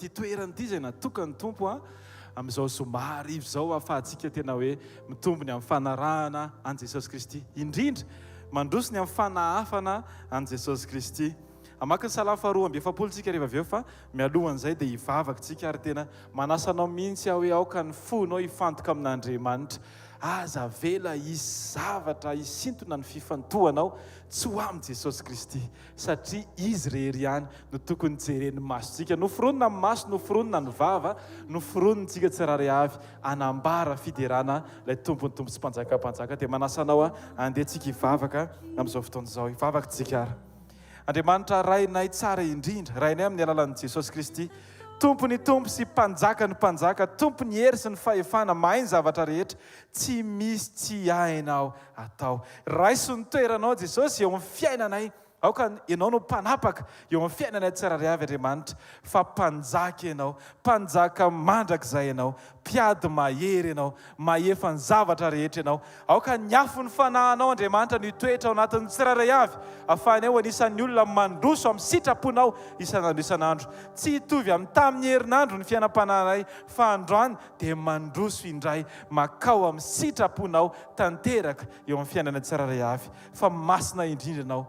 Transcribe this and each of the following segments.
ty toerana ty zay natokany tompo amin'izao Zoma arivo zao ahafahantsika tena hoe mitombony amin'ny fanarahana an Jesosy Kristy, indrindra mandrosony amin'ny fanahafana an Jesosy Kristy. Amaka ny Salamo 2:7 tsika rehefa avy eo fa mialohan'izay dia hivavaka tsika ary tena manasanao mihitsy aho hoe aoka ny fonao hifantoka amin'Andriamanitra. Aza vela isy zavatra isintona ny fifantohanao tsy ho amin'ny Jesosy Kristy satria izy rery ihany no tokony jereny masontsika. Noforonina ny maso, noforonina ny vava, noforonitsika tsirairay avy anambara fiderana ilay tompony tompo sy mpanjaka dia manasanao andeha tsika hivavaka amin'izao fotoana izao. Hivavaka tsika ary. Andriamanitra rainay tsara indrindra, rainay amin'ny alalan'i Jesosy Kristy, tompony tompo sy mpanjaka ny mpanjaka, tompony hery sy ny fahefana, mahay ny zavatra rehetra, tsy misy tsy hainao atao. Raiso ny toeranao Jesosy eo amin'ny fiainanay, aoka ianao no mpanapaka eo amin'ny fiainanay tsirairay avy Andriamanitra, fa mpanjaka ianao, mpanjaka mandrakizay ianao, mpiady mahery ianao, mahefa ny zavatra rehetra ianao. Aoka ny afo ny fanahinao Andriamanitra ny toetra ao anatin'ny tsirairay avy, ahafahanao anisan'ny olona mandroso amin'ny sitraponao isan'andro isan'andro. Tsy hitovy amin'ny tamin'ny herinandro ny fiainam-panahinay, fa androany dia mandroso indray makao amin'ny sitraponao tanteraka eo amin'ny fiainana tsirairay avy. Fa masina indrindra ianao,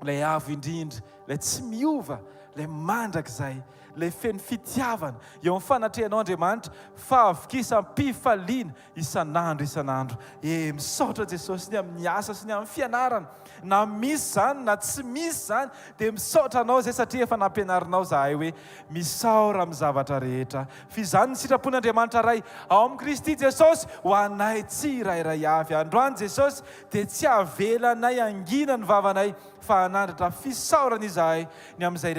ilay avo indrindra, ilay tsy miova, ilay mandrakizay, ilay feno fitiavana eo amin'ny fanatrehanao Andriamanitra, fahavokisam-pifaliana isan'andro. Misaotra Jesosy ny amin'ny asa sy ny amin'ny fianarana, na misy zany na tsy misy zany dia misaotra anao zay satria efa nampianarinao zahay hoe misaora amin'ny zavatra rehetra. Fizany ny sitrapon'Andriamanitra ray ao amin'ny Kristy Jesosy ho anay tsirairay avy. Androany Jesosy dia tsy avelanay angina ny vavanay, fa hanandratra fisaorana izahay ny amin'izay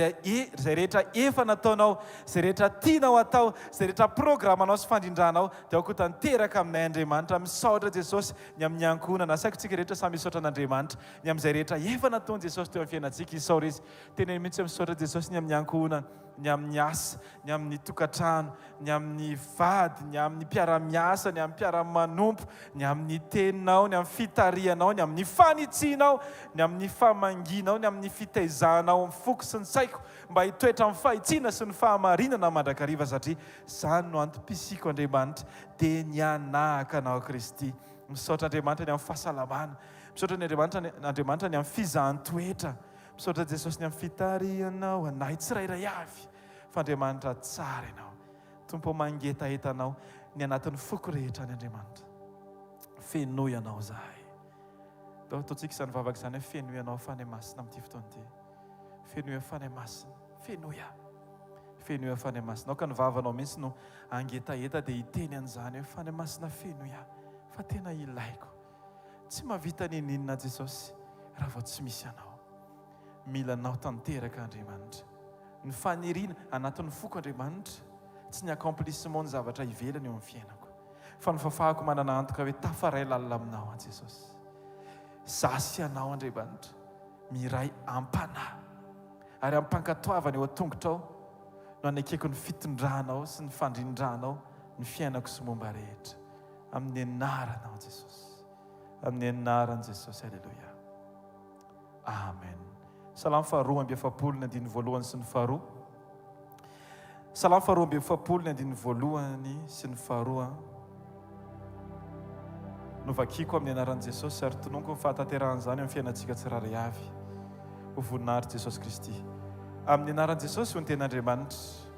rehetra efa nataonao, izay rehetra tianao atao, izay rehetra programanao sy fandindranao, dia aoko tanteraka aminay Andriamanitra. Misaotra Jesosy ny amin'ny ankohonana, saiko tsika rehetra samy misaotra an'Andriamanitra ny amin'izay rehetra efa nataony Jesosy teo amin'ny fiainantsika. Isaora izy tena mihitsy misaotra Jesosy ny amin'ny ankohonana, ny amin'ny asa, ny amin'ny tokantrano, ny amin'ny vady, ny amin'ny mpiara-miasa, ny amin'ny mpiara-manompo, ny amin'ny teninao, ny amin'ny fitarianao, ny amin'ny fanitsianao, ny amin'ny famanginao, ny amin'ny fitaizanao amin'ny foko sy ny saiko, mba hitoetra amin'ny fahitsiana sy ny fahamarinana mandrakariva, satria izany no antom-pisiko Andriamanitra dia ny anahaka anao Kristy. Misaotra Andriamanitra ny amin'ny fahasalamana, misaotra ny Andriamanitra ny amin'ny fizahanttoetra, misaotra Jesosy ny amin'ny fitarianao anay tsirairay avy. Fa Andriamanitra tsara ianao, tompo mangetahetanao ny anatin'ny foko rehetra ny Andriamanitra. Fenoy ianao zahay. Ataontsika izany vavaka izany hoe fenoy ianao fanay masina amin'ity fotoana ity. Fenoy fanay masina, fenoy fanay masina. Ao ka ny vavanao mihitsy no angetaheta dia hiteny an'izany hoe fanay masina fenoy fa tena ilaiko. Tsy mahavita ninina Jesosy raha vao tsy misy anao. Mila anao tanteraka Andriamanitra. Ny faniriana anatin'ny foko Andriamanitra, tsy ny accomplissement ny zavatra ivelany eo amin'ny fiainako, fa ny fafahako manana antoka hoe tafaray lalina aminao Jesosy. Zasy anao Andriamanitra, miray ampanahy ary ampankatoavana eo an-tongotrao no anakeko ny fitondranao sy ny fandrindranao ny fiainako sy momba rehetra. Amin'ny anaranao Jesosy, amin'ny anaran'i Jesosy. Alleluia. Amen. Salamo 2:7 ny andiny voalohany sy ny faharoa. Salamo 2:7 ny andiny voalohany sy ny faharoa. Novakiko amin'ny anaran'i Jesosy ary tononoko ny fahatanteran'izany amin'ny fiainantsika tsirairay avy. Ho voninahitra Jesosy Kristy. Amin'ny anaran'i Jesosy ho ny ten'Andriamanitra.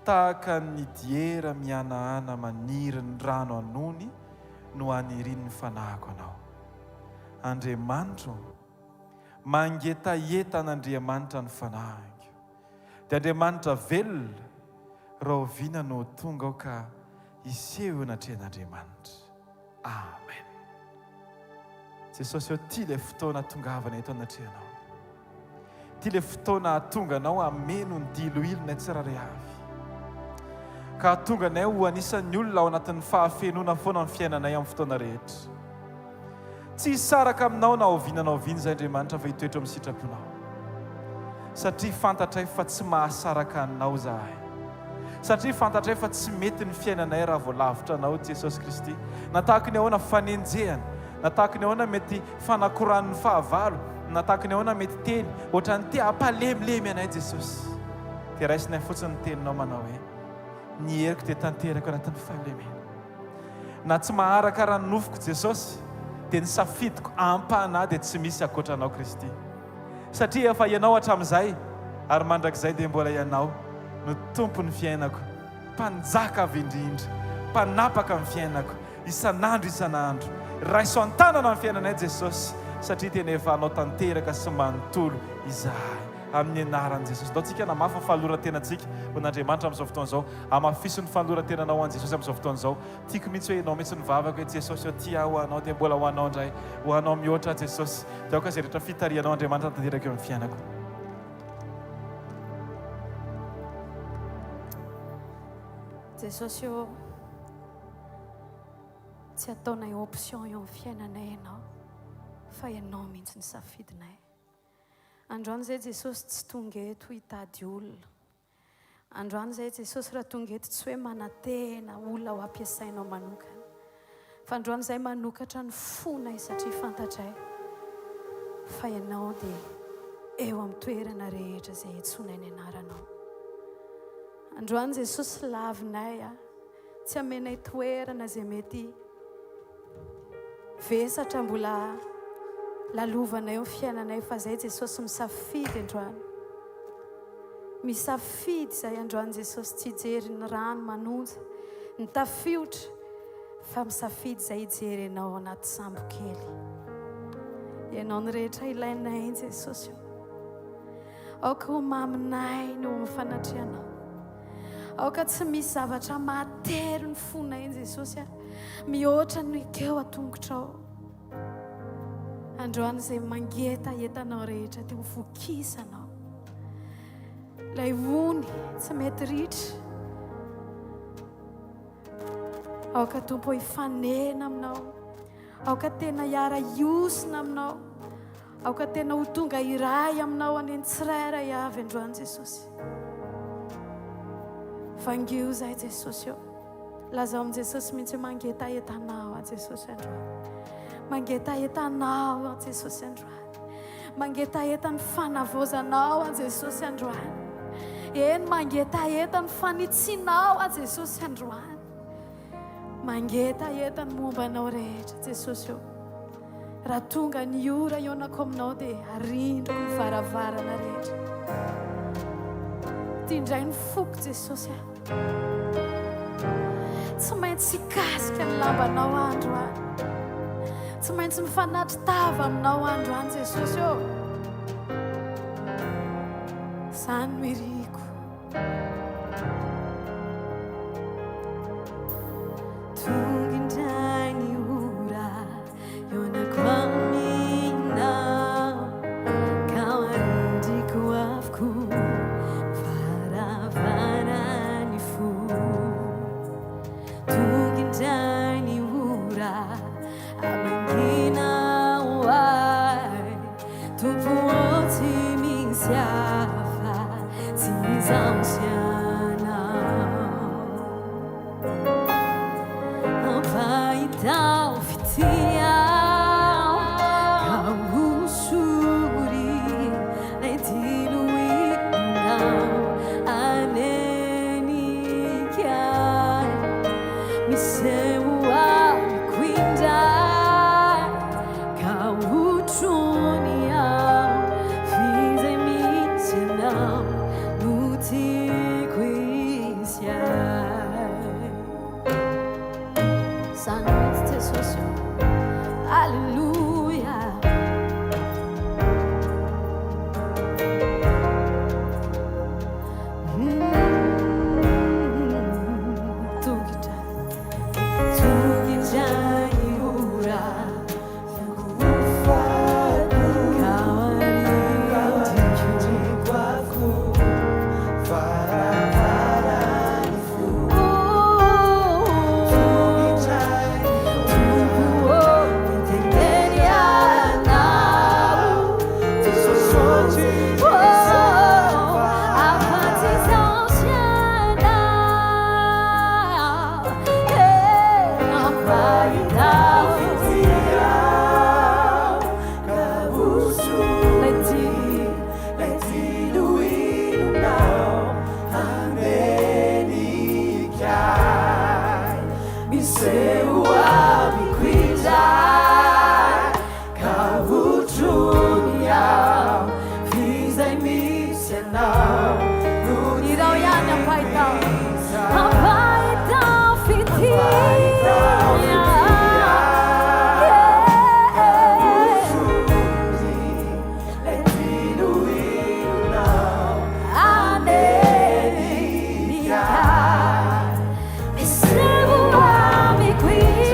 Tahaka ny diera mihanahana maniry ny rano anony no aniriny ny fanahiko anao. Andriamanitra, mangetaheta an'Andriamanitra ny fanahiko. Dia Andriamanitra velona raha oviana no tonga ao ka iseho anatrehan'Andriamanitra. Amen. Jesosy eo ty ilay fotoana tongavana eto anatrehanao. Ty ilay fotoana hatonga anao hameno ny diloilona tsirairay avy. Ka hatonga anay ho anisan'ny olona ao anatin'ny fahafenona foana ny fiainanay amin'ny fotoana rehetra. Tsy hisaraka aminao na ovinanao viany izay Andriamanitra fa hitoetra amin'ny sitraponao. Satria fantatray fa tsy mahasaraka anao zahay. Satria fantatray fa tsy mety ny fiainanay raha voalavitra anao Jesosy Kristy. Natahaka ny ahoana fanenjehana, natahaka ny ahoana mety fanakoran'ny fahavalo, natahaka ny ahoana mety teny ohatran'ny te hampalemilemy anay Jesosy. dia raisinay fotsiny ny teninao manao hoe ny heriko dia tanterako anatin'ny fahalemena. Na tsy maharaka raha nofoko Jesosy dia ny safidiko ampahana dia tsy misy akoatranao Kristy. Satria efa ianao hatramin'izay ary mandrakizay dia mbola ianao no tompon'ny fiainako, mpanjaka avy indrindra, mpanapaka amin'ny fiainako isan'andro. Raiso an-tanana amin'ny fiainanay Jesosy, satria tena efa anao tanteraka sy manontolo izahay amin'ny anaran'i Jesosy. Dao tsika namafy ny fahaloran-tenantsika ho an'Andriamanitra amin'izao fotoana izao, hamafisy ny fahaloran-tenanao ho an'i Jesosy amin'izao fotoana izao. Tiako mihitsy hoe ianao mihitsy nivavaka hoe Jesosy tia ho anao dia mbola ho anao indray, ho anao mihoatra Jesosy. Dia aoka izay rehetra fitarianao Andriamanitra tanteraka eo amin'ny fiainako. Jesosy eo tsy ataonay option eo amin'ny fiainanay ianao, fa ianao mihitsy ny safidinay. Androany izay Jesosy tsy tonga eto hitady olona. Androany izay Jesosy raha tonga eto tsy hoe manantena olona ho ampiasainao manokana, fa androany izay manokatra ny fonay satria fantatray fa ianao dia eo amin'ny toerana rehetra izay etsonay ny anaranao. Androany Jesosy lavinay, tsy amenay toerana izay mety vesatra mbola lalovanay eo fiainanay, fa izay Jesosy misafidy androany. Misafidy izay androany Jesosy tsy hijery ny rano manonja, ny tafiotra, fa misafidy izay hijery ianao anaty sambo kely. Ianao ny rehetra ilainay Jesosy. Aoka ho maminay no mifanatrianao. Aoka tsy misy zavatra mahatery ny fonay Jesosy, mihoatra ny ekeo atongotrao. Androany izay mangeta entanao rehetra dia ho vokisanao. Ilay ony tsy mety ritra, aoka Tompo hifanena aminao, aoka tena hiara-iosina aminao, aoka tena ho tonga iray aminao any tsirairay avy androany Jesosy. Vangio zay Jesosy eo. Lazao amin'i Jesosy mihitsy mangeta entanao Jesosy androany. Mangeta entanao Jesosy androany. Mangeta entan'ny fanavozanao Jesosy androany. Eny mangeta entan'ny fanitsinao Jesosy androany. Mangeta entan'ny mombanao rehetra Jesosy eo. Raha tonga ny ora ionako aminao dia arindroko ny varavarana rehetra. Tindray ny foko Jesosy. Tsy maintsy hikasika ny lambanao androany. Tsy maintsy mifanatry tava aminao androany Jesosy eo. Izany no iriko. Tonga indray ny ora ionako aminao, ka arindriko avokoa varavarany fo. Tonga indray ny ora amanginao ay, Tompo tsy misy hafa tsy izaho sy anao. Ampahitao fitiao ka usuri lay diluinao anenikiai miseua miquindai ka utruniao fize misenao nutiquisiai. Santo Jesús, aleluya. Tu guitarra. Recebo a mi qui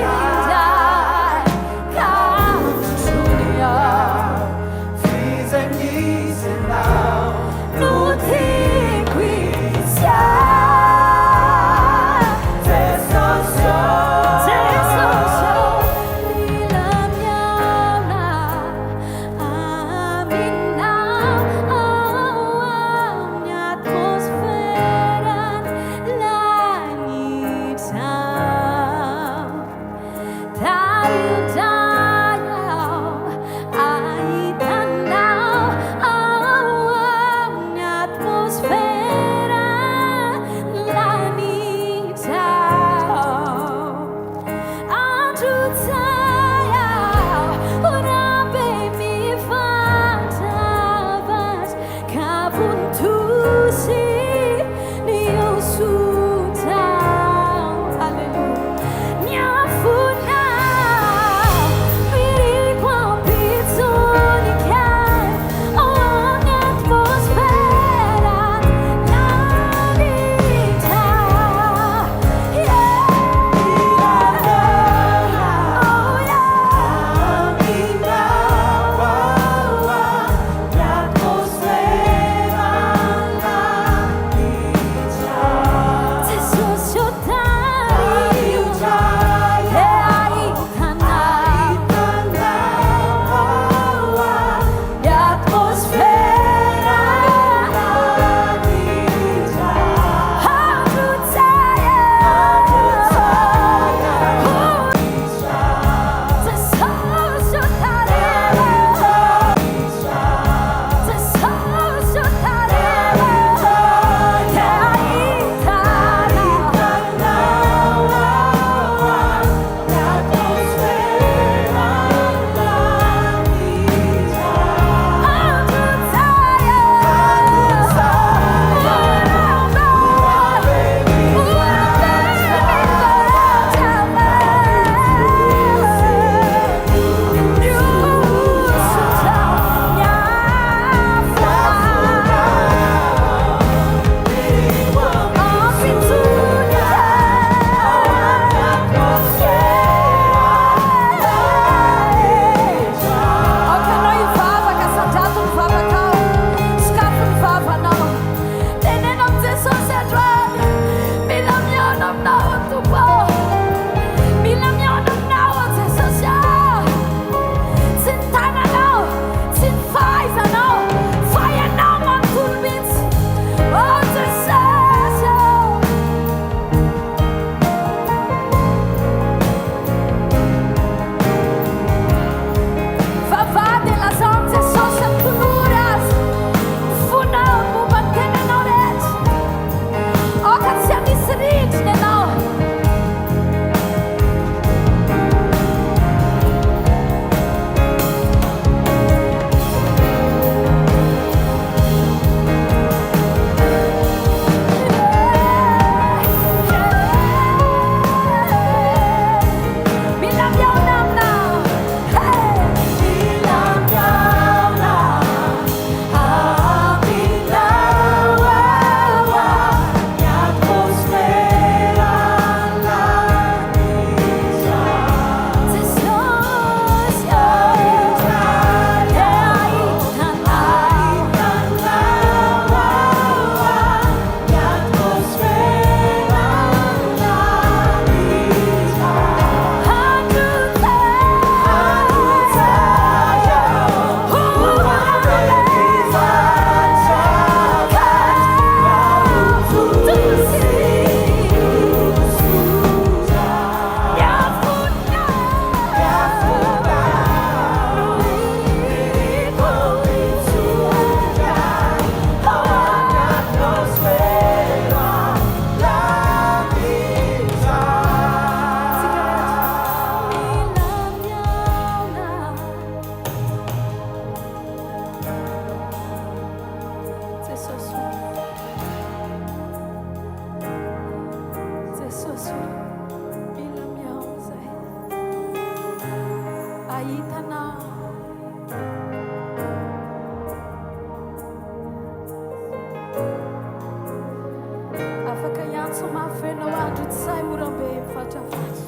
tsy mafenao andro tsy say morambe mifatrafatra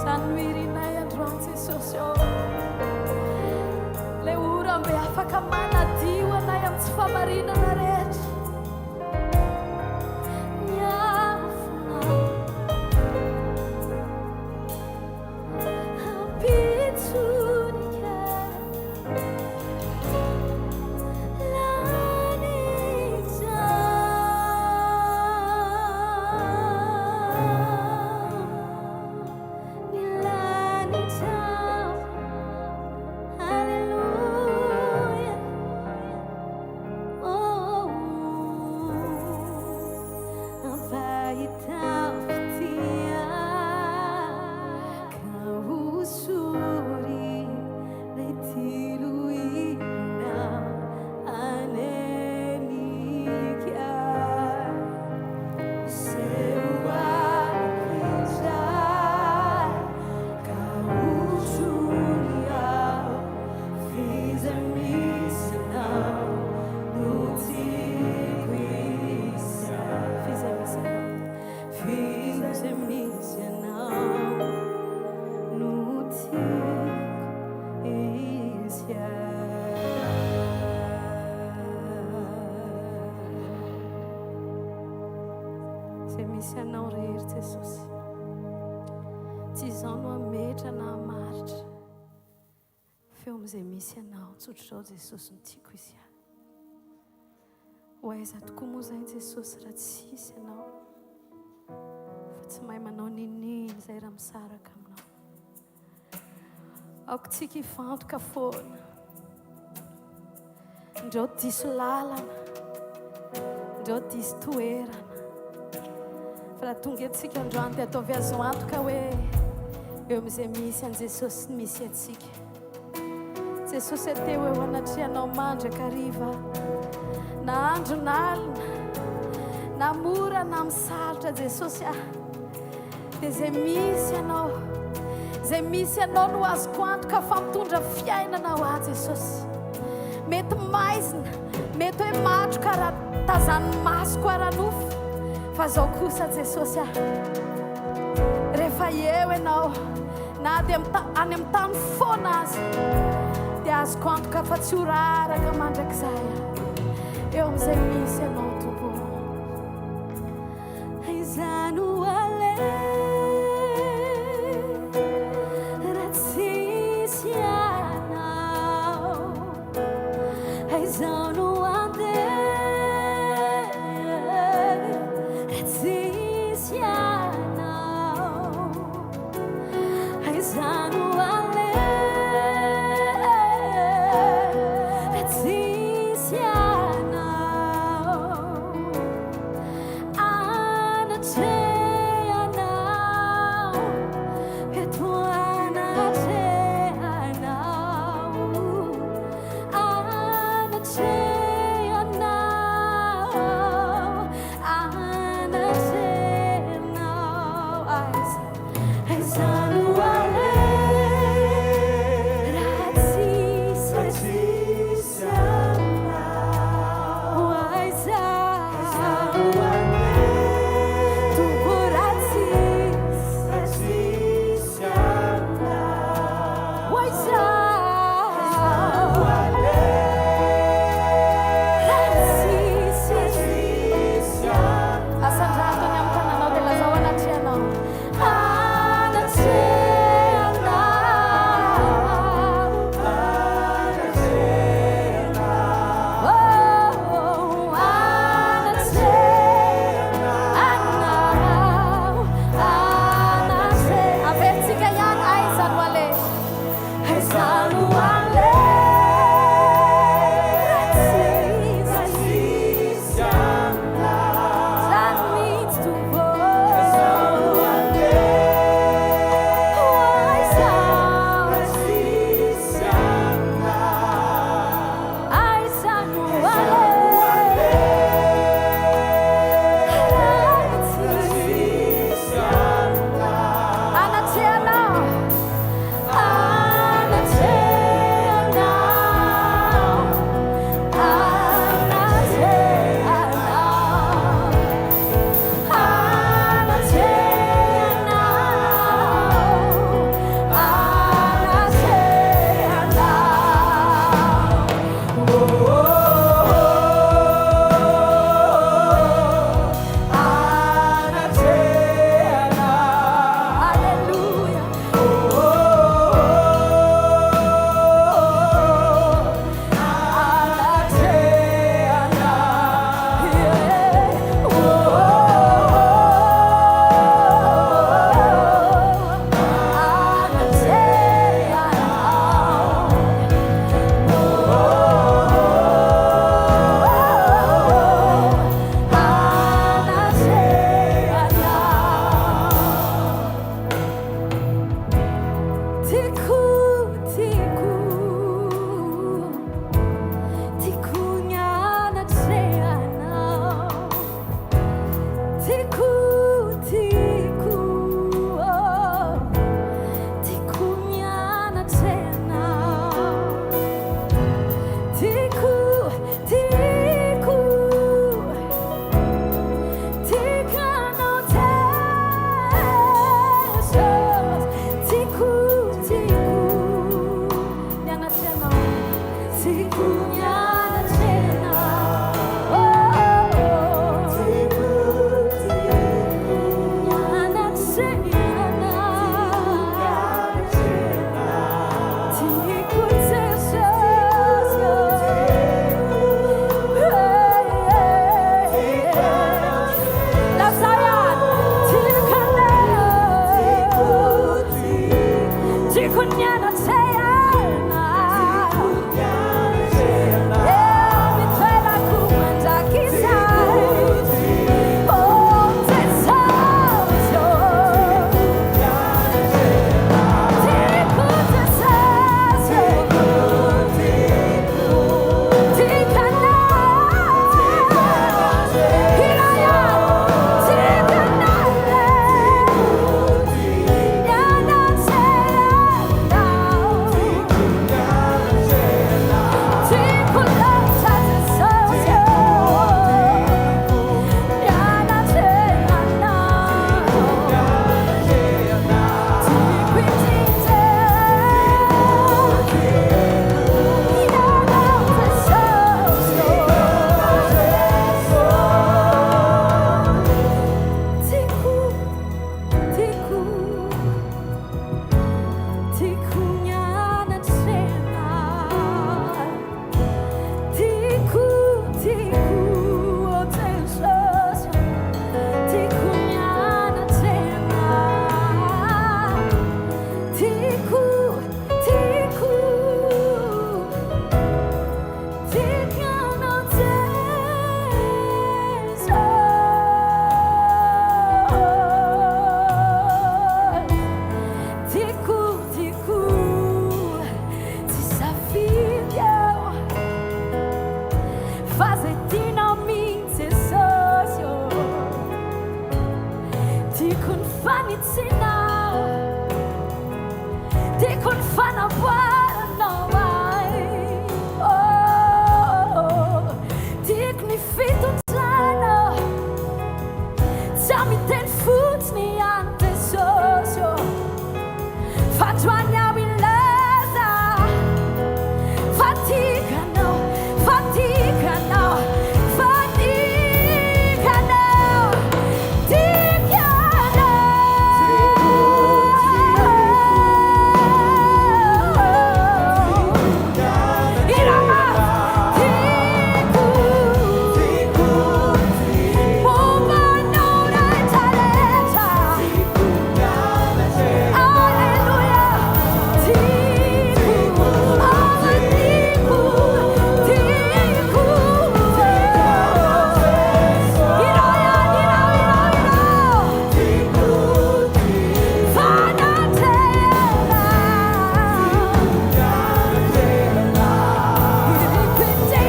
zany mirinay androany Jesosy eo le orambe afaka manadio anay amin'ny tsy famarinana rehetra misy anao rehery Jesosy tsy izao no ametra na hamaritra feo amin'izay misy anao tsotro zao Jesosy no tiako izy ahy ho aiza tokoa moa zay Jesosy raha tsisy anao fa tsy mahay manao nininy zay raha misaraka aminao aoko tsika hifantoka foana ndreo diso lalana ndreo diso toerana fa raha tonga antsika androany dia ataovy azo antoka hoe eo amin'izay misy an Jesosy misy atsika Jesosy ateo eo anatrianao mandraka hariva na andro nalina na mora na misarotra Jesosy dia zay misy anao no azoko antoka fa mitondra fiainana ho ahy Jesosy mety maizina mety hoe matroka raha tazany masoko aranofo fa zao kosa Jesosy rehefa eo ianao na dia any amin'ny tany foana azy dia azoko antoka fa tsy ho raraka mandrakizay eo amin'izay misy ianao tompo izano ale raha tsisy anao izano mitsinao tiako ny fanamboaranao ay tiako ny fitondrana tsy amiteny fotsiny any Jesosy fandroany aho ilaza fatikanao fatikanao fatikanao tikanao irama tiku mombanao rehetrarehetra alleluia tiku tiku tiku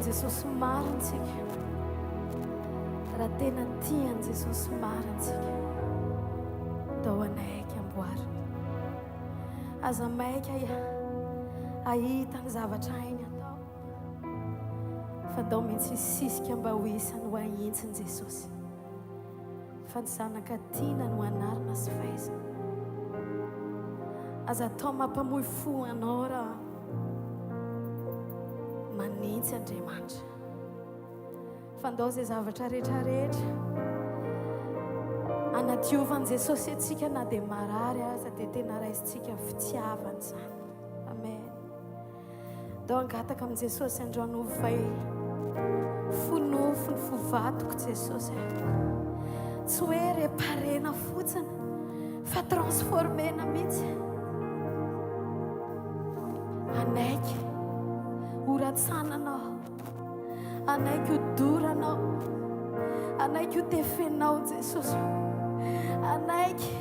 Jesosy marintsika raha tena tian Jesosy marintsika dao anaiky amboariny aza maika ahita ny zavatra ainy atao fa dao mihitsy hisisika mba ho isany ho ahitsiny Jesosy fa ny zanakatiana no anarina sy faizana aza atao mampamoy fo anao raha manintsy Andriamanitra fandao zay zavatra rehetrarehetra anadiovan'i Jesosy atsika na dia marary aza dia tena raisintsika fitiavany zany amen dao angataka amin'i Jesosy androany ovay fonofony fovatoko Jesosy tsy hoe reparena fotsiny fa transformena mihitsy anaiky horatsananao anaiky hodoranao anaiky hotefenao Jesosy anaiky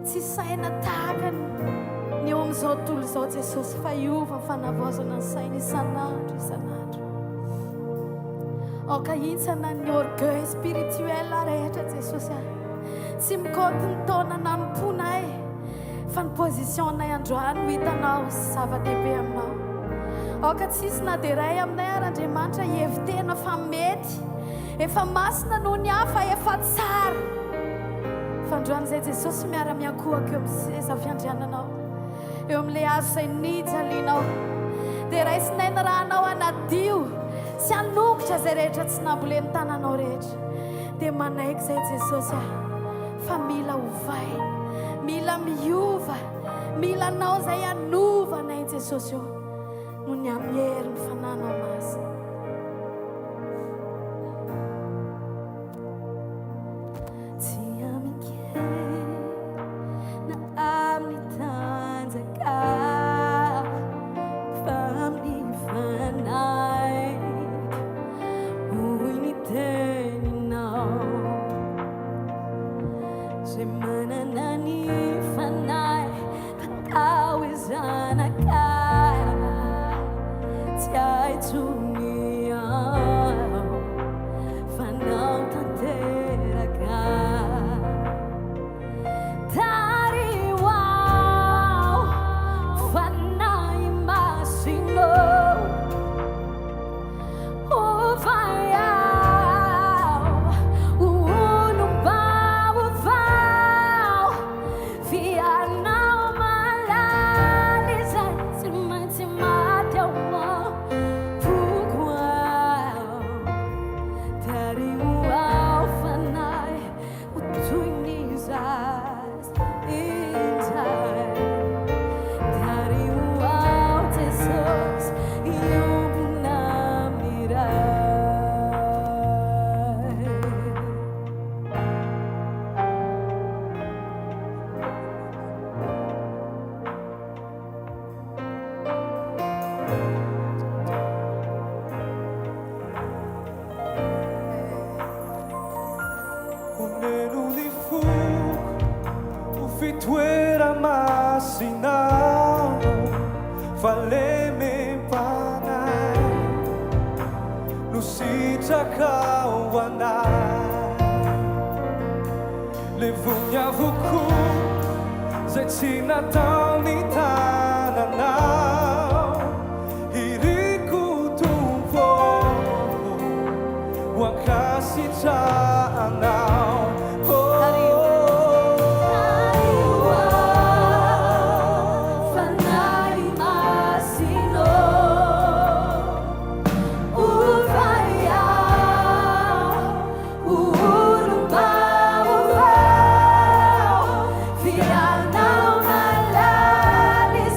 tsy saina tahaka ny eo amin'izao tontolo izao Jesosy fa iova ny fanavaozana ny saina isan'andro isan'andro aokahintsana ny orgueil spirituel rehetra Jesosy tsy mikoty ny taona nanomponay fa ny positionay androany ho hitanao zava-dehibe aminao aoka tsisy na dia ray aminay Andriamanitra hevitena fa mety efa masina noho ny hafa efa tsara fa androany izay Jesosy miara-miankohaka eo amin'ny seza fiandriananao eo amin'ilay azo izay nijalinao dia raisinay ny rahanao anadio sy anokotra izay rehetra tsy namboleny tananao rehetra dia manaiky izay Jesosy fa mila ovay mila miova mila anao izay anovanay Jesosy eo no ny amin'ny heriny fananao masina tsy amikely na amin'ny tanjaka fa amin'ny fanahy hoy ny teninao zay manana ny fanahy fatao izanaka tsy aitsony fitoera masinao falemempanay no sitraka ho anay le voniavoko zay tsy natao ny tananao iriko tompo ho ankasitrahanao Fian'Andriamanitra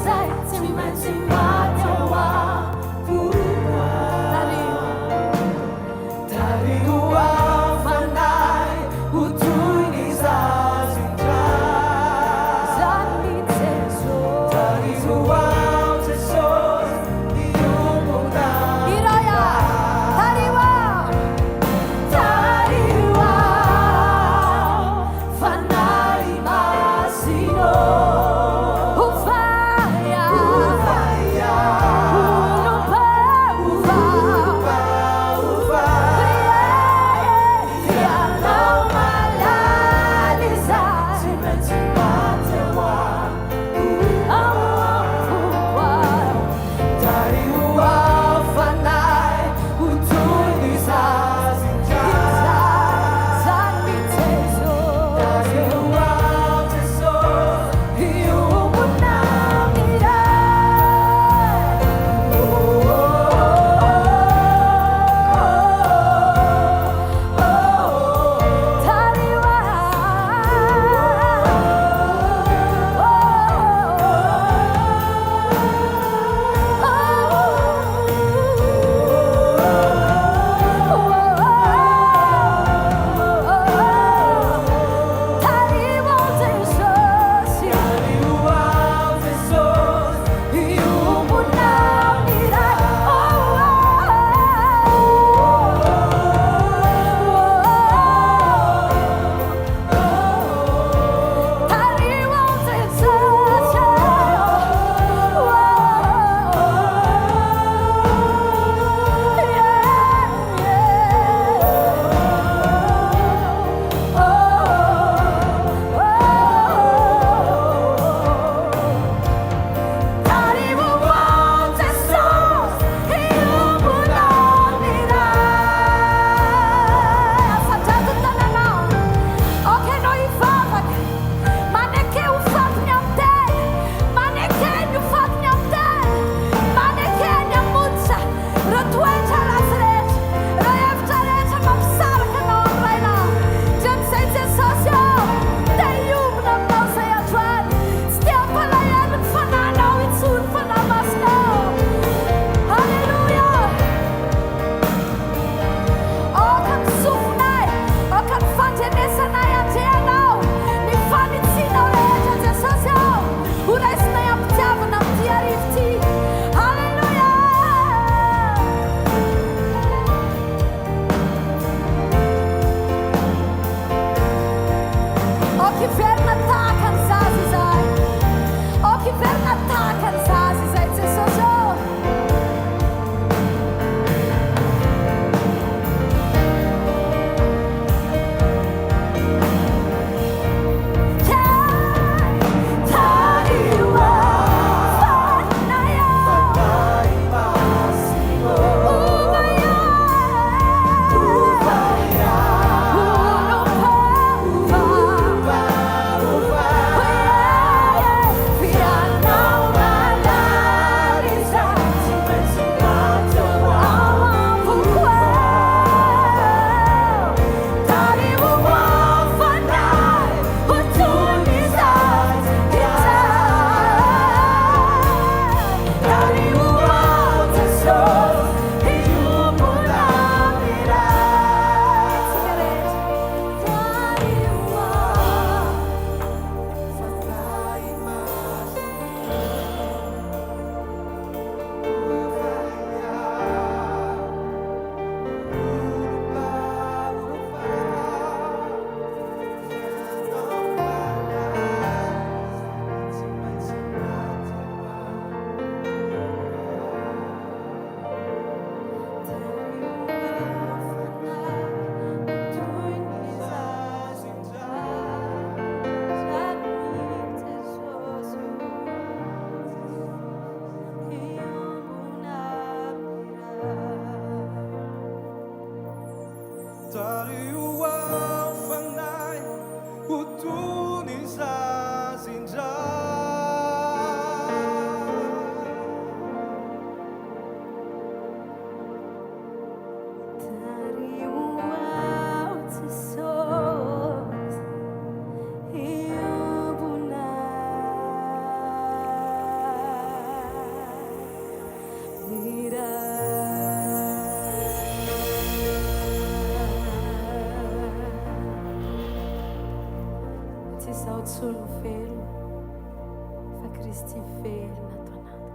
izy tsy hiverina ato anatiko.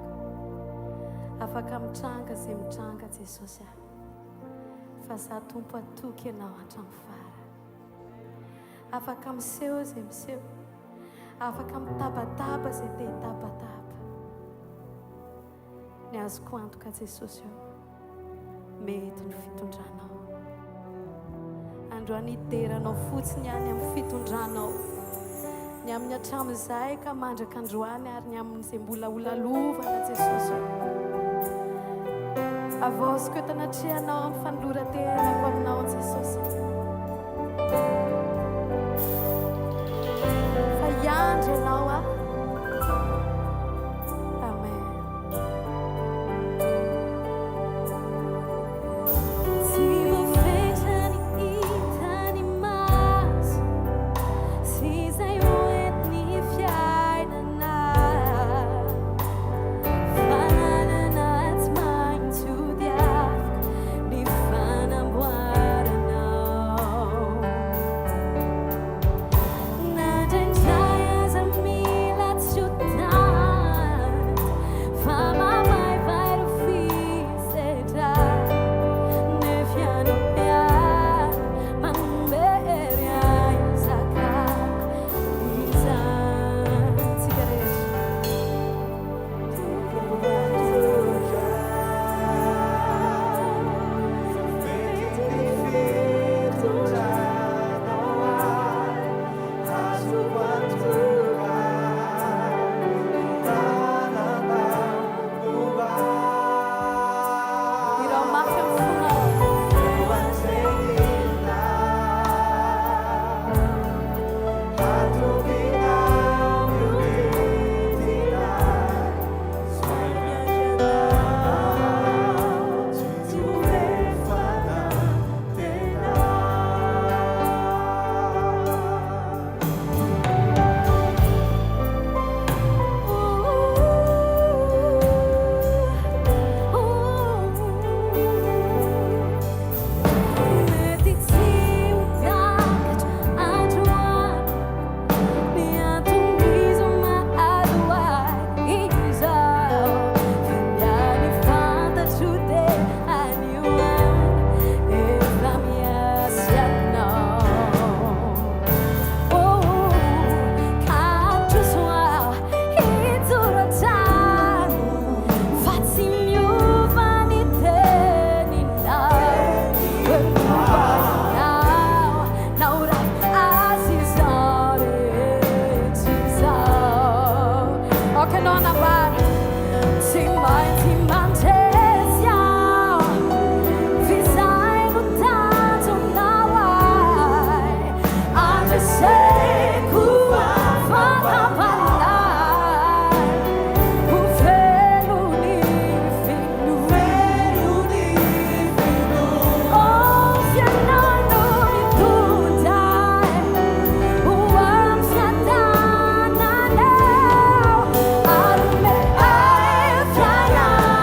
Afaka mitranga izay mitranga Jesosy ahy, fa zaho tompo atoky ianao hatramin'ny farany. Afaka miseho izay miseho, afaka mitabataba izay te hitabataba. Ny azoko antoka Jesosy eo, mety ny fitondranao. Androany hideranao fotsiny any amin'ny fitondranao, ny amin'ny hatramin'izay ka mandraka androany ary ny amin'izay mbola holalovana Jesosy. Avosiko eto anatrehanao amin'ny fanoloran-tenako aminao Jesosy. Fa hiandry ianao aho. Amen. Tsy voafetra ny hita ny maso, sy izay hoentiny fiainana. Fananana tsy maintsy diaviko ny fanamboaranao. Nandrindray aza mila tsy ho tany, fa mamay ro fisedra. Nefa ianao piano manombery aizakako izany. Tsika rehetra. Irao mafy amin'ny fonao. Mety tsy ho takatra androany, ny antony Zoma adohany izaho. Filiany fantatro dia anioany, efa miasy anao. Kanto soa hitsoratra, fa tsy miova ny teninao. Now, naura azy izao rehetra izao. Okay, no nambara. Tsy maintsy mandresy aho, visai no tanjonao ahy. Andreseko fanapanay, ho velony fino. Oh, se ianao no mitondray, ho amin'ny fiadananao, ary me fiainanao.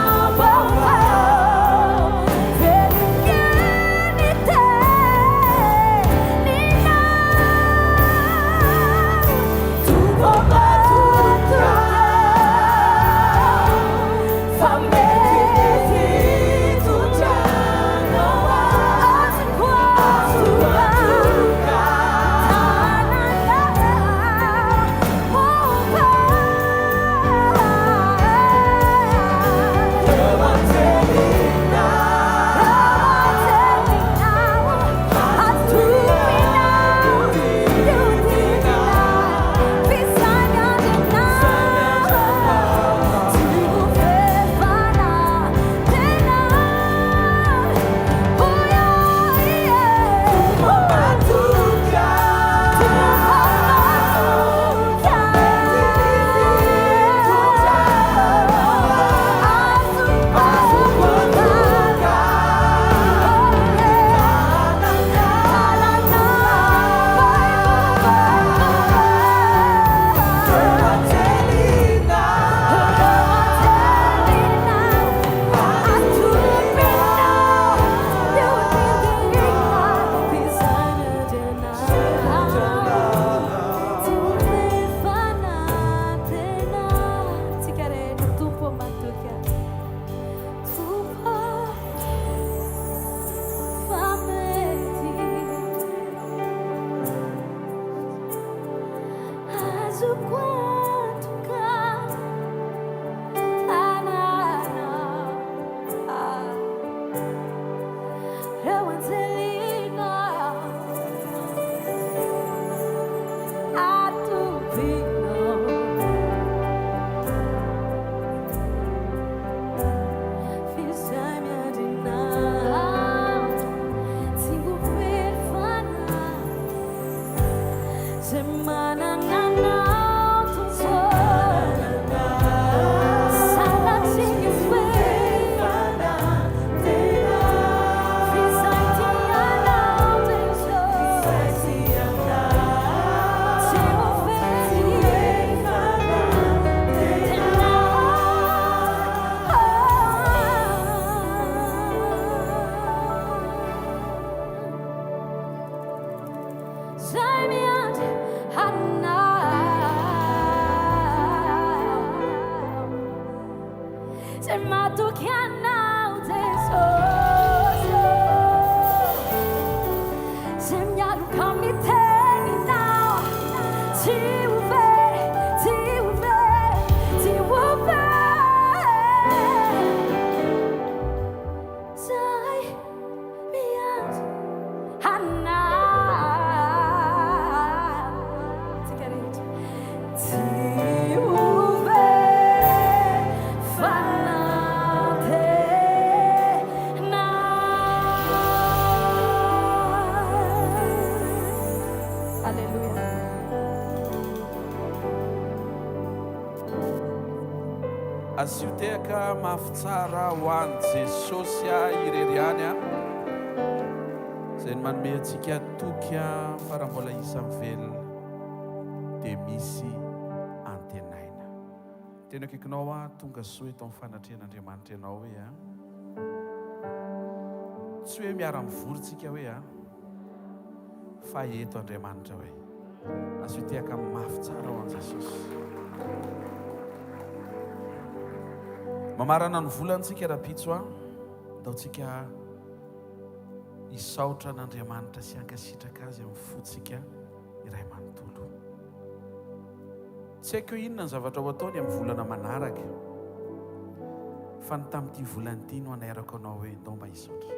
zay matoky anao Jesosy zay mialoka miteninao tsy ho very tsy ho very tsy ho very zay miandry anao tsika rehetra tsy ho very fanantena alleluia Azio tehaka mafy tsara ho an'i Jesosy ireriany izay ny manome antsika toky fa raha mbola isa mivelona dia misy antenaina. Tena akaikinao tonga soa eto amin'ny fanatrehan'Andriamanitra ianao hoe tsy hoe miara-mivorontsika hoe fa eto Andriamanitra hoe azio tehaka mafy tsara ho an'i Jesosy. Mamarana ny volantsika raha-pitso ndaontsika hisaotra an'Andriamanitra sy hankasitraka azy amin'ny fotsika iray manontolo. Tsy haiko inona ny zavatra ho ataony amin'ny volana manaraka fa ny tamin'ity volan'ity no anairako anao hoe ndao mba hisaotra.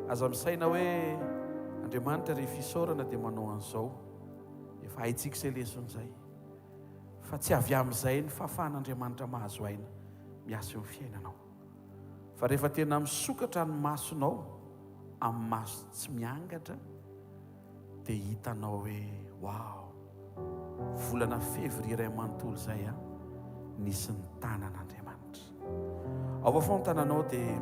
Aza misaina hoe Andriamanitra rehefa hisaorana dia manao an'izao efa haitsika izay leson'izay fa tsy avy amin'izay ny fahafahan'Andriamanitra mahazo aina miasa eo fiainanao fa rehefa tena misokatra ny masonao amin'ny maso tsy miangatra dia hitanao hoe wow, volana février iray manontolo izay nisy ny tanan'Andriamanitra. Ao foana tananao dia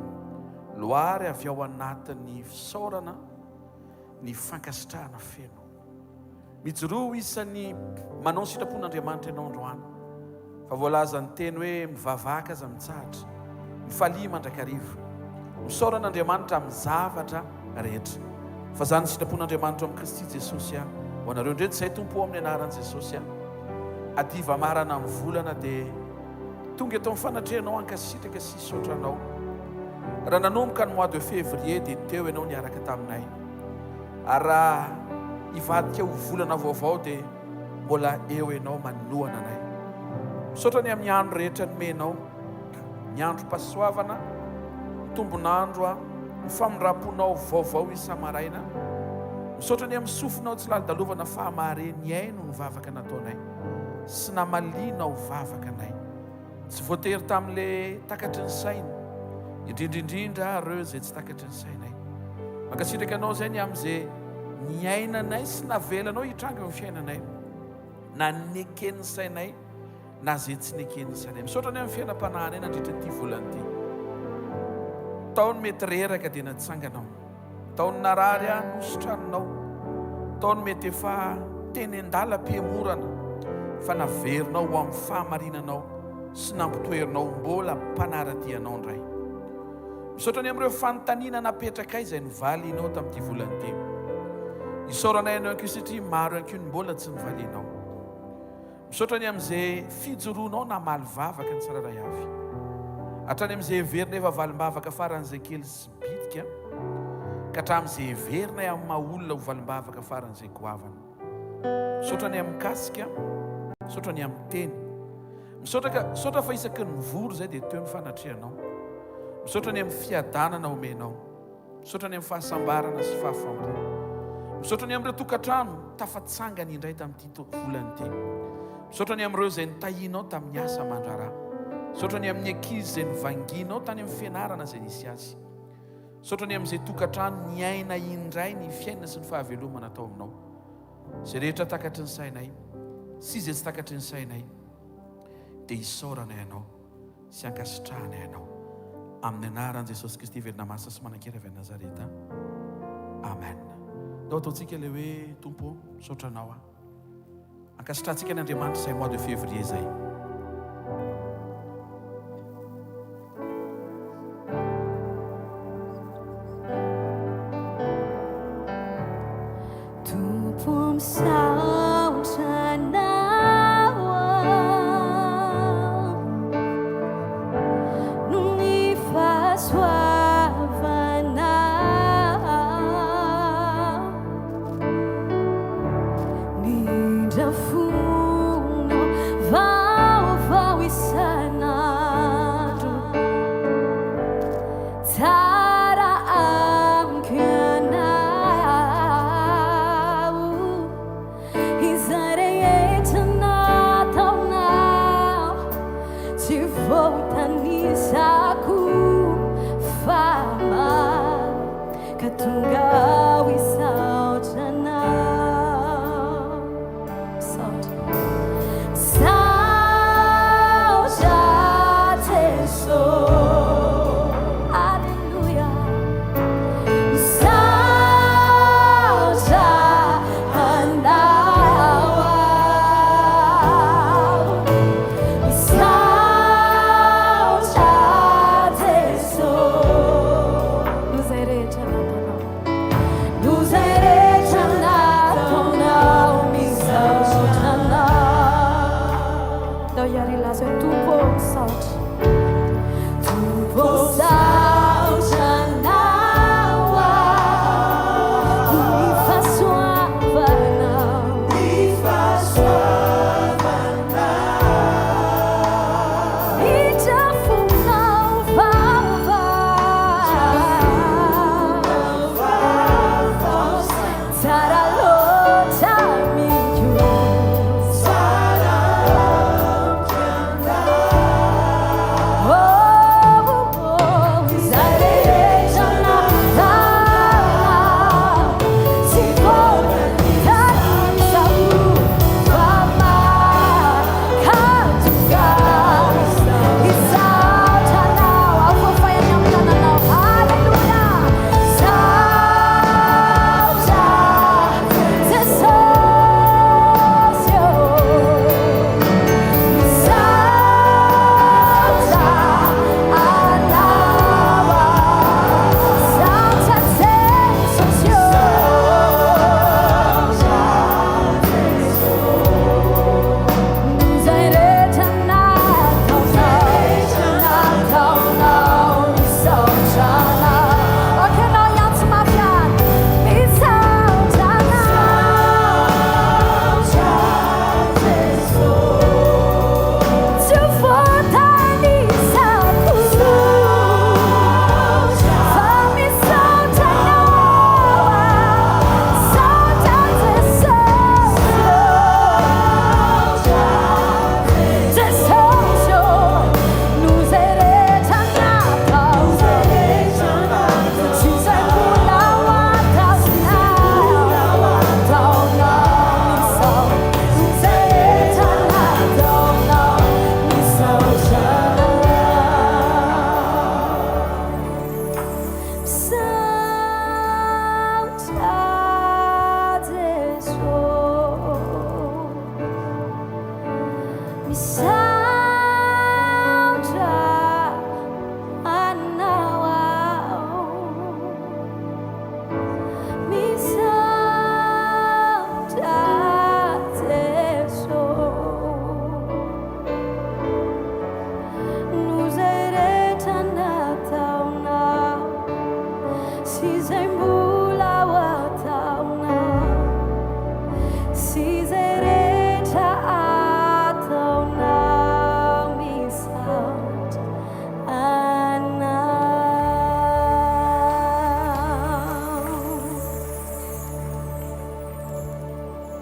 loary avy ao anatin'ny fisaorana ny fankasitrahana feno. Mijoroa isan'ny manao ny sitrapon'Andriamanitra ianao androany fa voalaza ny teny hoe mivavaka aza mitsahatra, mifalia mandrakariva, misaoran'Andriamanitra amin'ny zavatra rehetra. Fa zany ny sitrapon'Andriamanitra amin'ny Kristy Jesosy ho anareo indreny izay tompo amin'ny anaran'i Jesosy adiva marana amin'ny volana dia tonga eto amin'ny fanatrehanao hankasitraka sy hisaotranao. Raha nanomboka ny mois de février dia teo ianao niaraka taminay, ary raha hivadika ho volana vaovao dia mbola eo ianao manohana anay. Misaotra ny amin'ny andro rehetra nomenao, ny androm-pahasoavana, ny tombonandro, ny famindram-ponao vaovao isa-maraina. Misaotra ny amin'ny sofinao tsy lalidalovana fahamare ny aino ny vavaka nataonay sy namalinao vavaka anay. Tsy voatery tamin'ilay takatry ny saina, indrindraindrindra reo izay tsy takatry ny sainay. Mankasitraka anao izay ny amin'izay niainanay sy navelanao hitranga eo amin'ny fiainanay, na nekeny sainay na zay tsy nekeny sainay. Misaotra ny amin'ny fiainam-panahana nandritra ity volana ity. Taony mety reraka dia natsanganao, taony narary nosotranonao, taony mety efa teny an-dalam-piamorana fa naverinao ho amin'ny fahamarinanao sy nampitoerinao mbola mpanaradianao indray. Misaotra ny amin'ireo fanontaniana napetraka izay nivalianao tamin'ity volana ity. Isaoranay ianao ankoa satria maro ankoa ny mbola tsy nivalianao. Misaotra ny amin'izay fijoroanao namaly vavaka ny tsiraray avy, hatrany amin'izay heverina efa valim-bavaka faran'izay kely sy bitika, ka hatramin'izay heverina amin'ny maha-olona ho valim-bavaka faran'izay goavana. Misaotra ny amin'ny kasika, misaotra ny amin'ny teny, misaotra fa isaky ny mivoro izay dia teo ny fanatrehanao. Misaotra ny amin'ny fiadanana omenao, misaotra ny amin'ny fahasambarana sy fahafambo, misaotra ny amin'ireo tokantrano tafatsangany indray tamin'ity volana ity. Misaotra ny amin'ireo izay nitahianao tamin'ny asa aman-draharaha, misaotra ny amin'ny ankizy izay nivanginao tany amin'ny fianarana izay nisy azy, misaotra ny amin'izay tokantrano niaina indray ny fiainana sy ny fahavelomana atao aminao. Izay rehetra takatry ny sainay sy izay tsy takatry ny sainay dia hisaorana ianao sy hankasitrahana ianao amin'ny anaran'i Jesosy Kristy velona masina sy manan-kera avy Nazareta. Amen. Dao ataontsika ilay hoe Tompo, misaotranao hankasitrantsika ny Andriamanitra izay mois de février izay. Tompo misaotra anao, Dao iary laza hoe tompo misaotra. Tompo saotra anao aho, ifasoavanao, itrafonao vaovao, tsara loatra mio.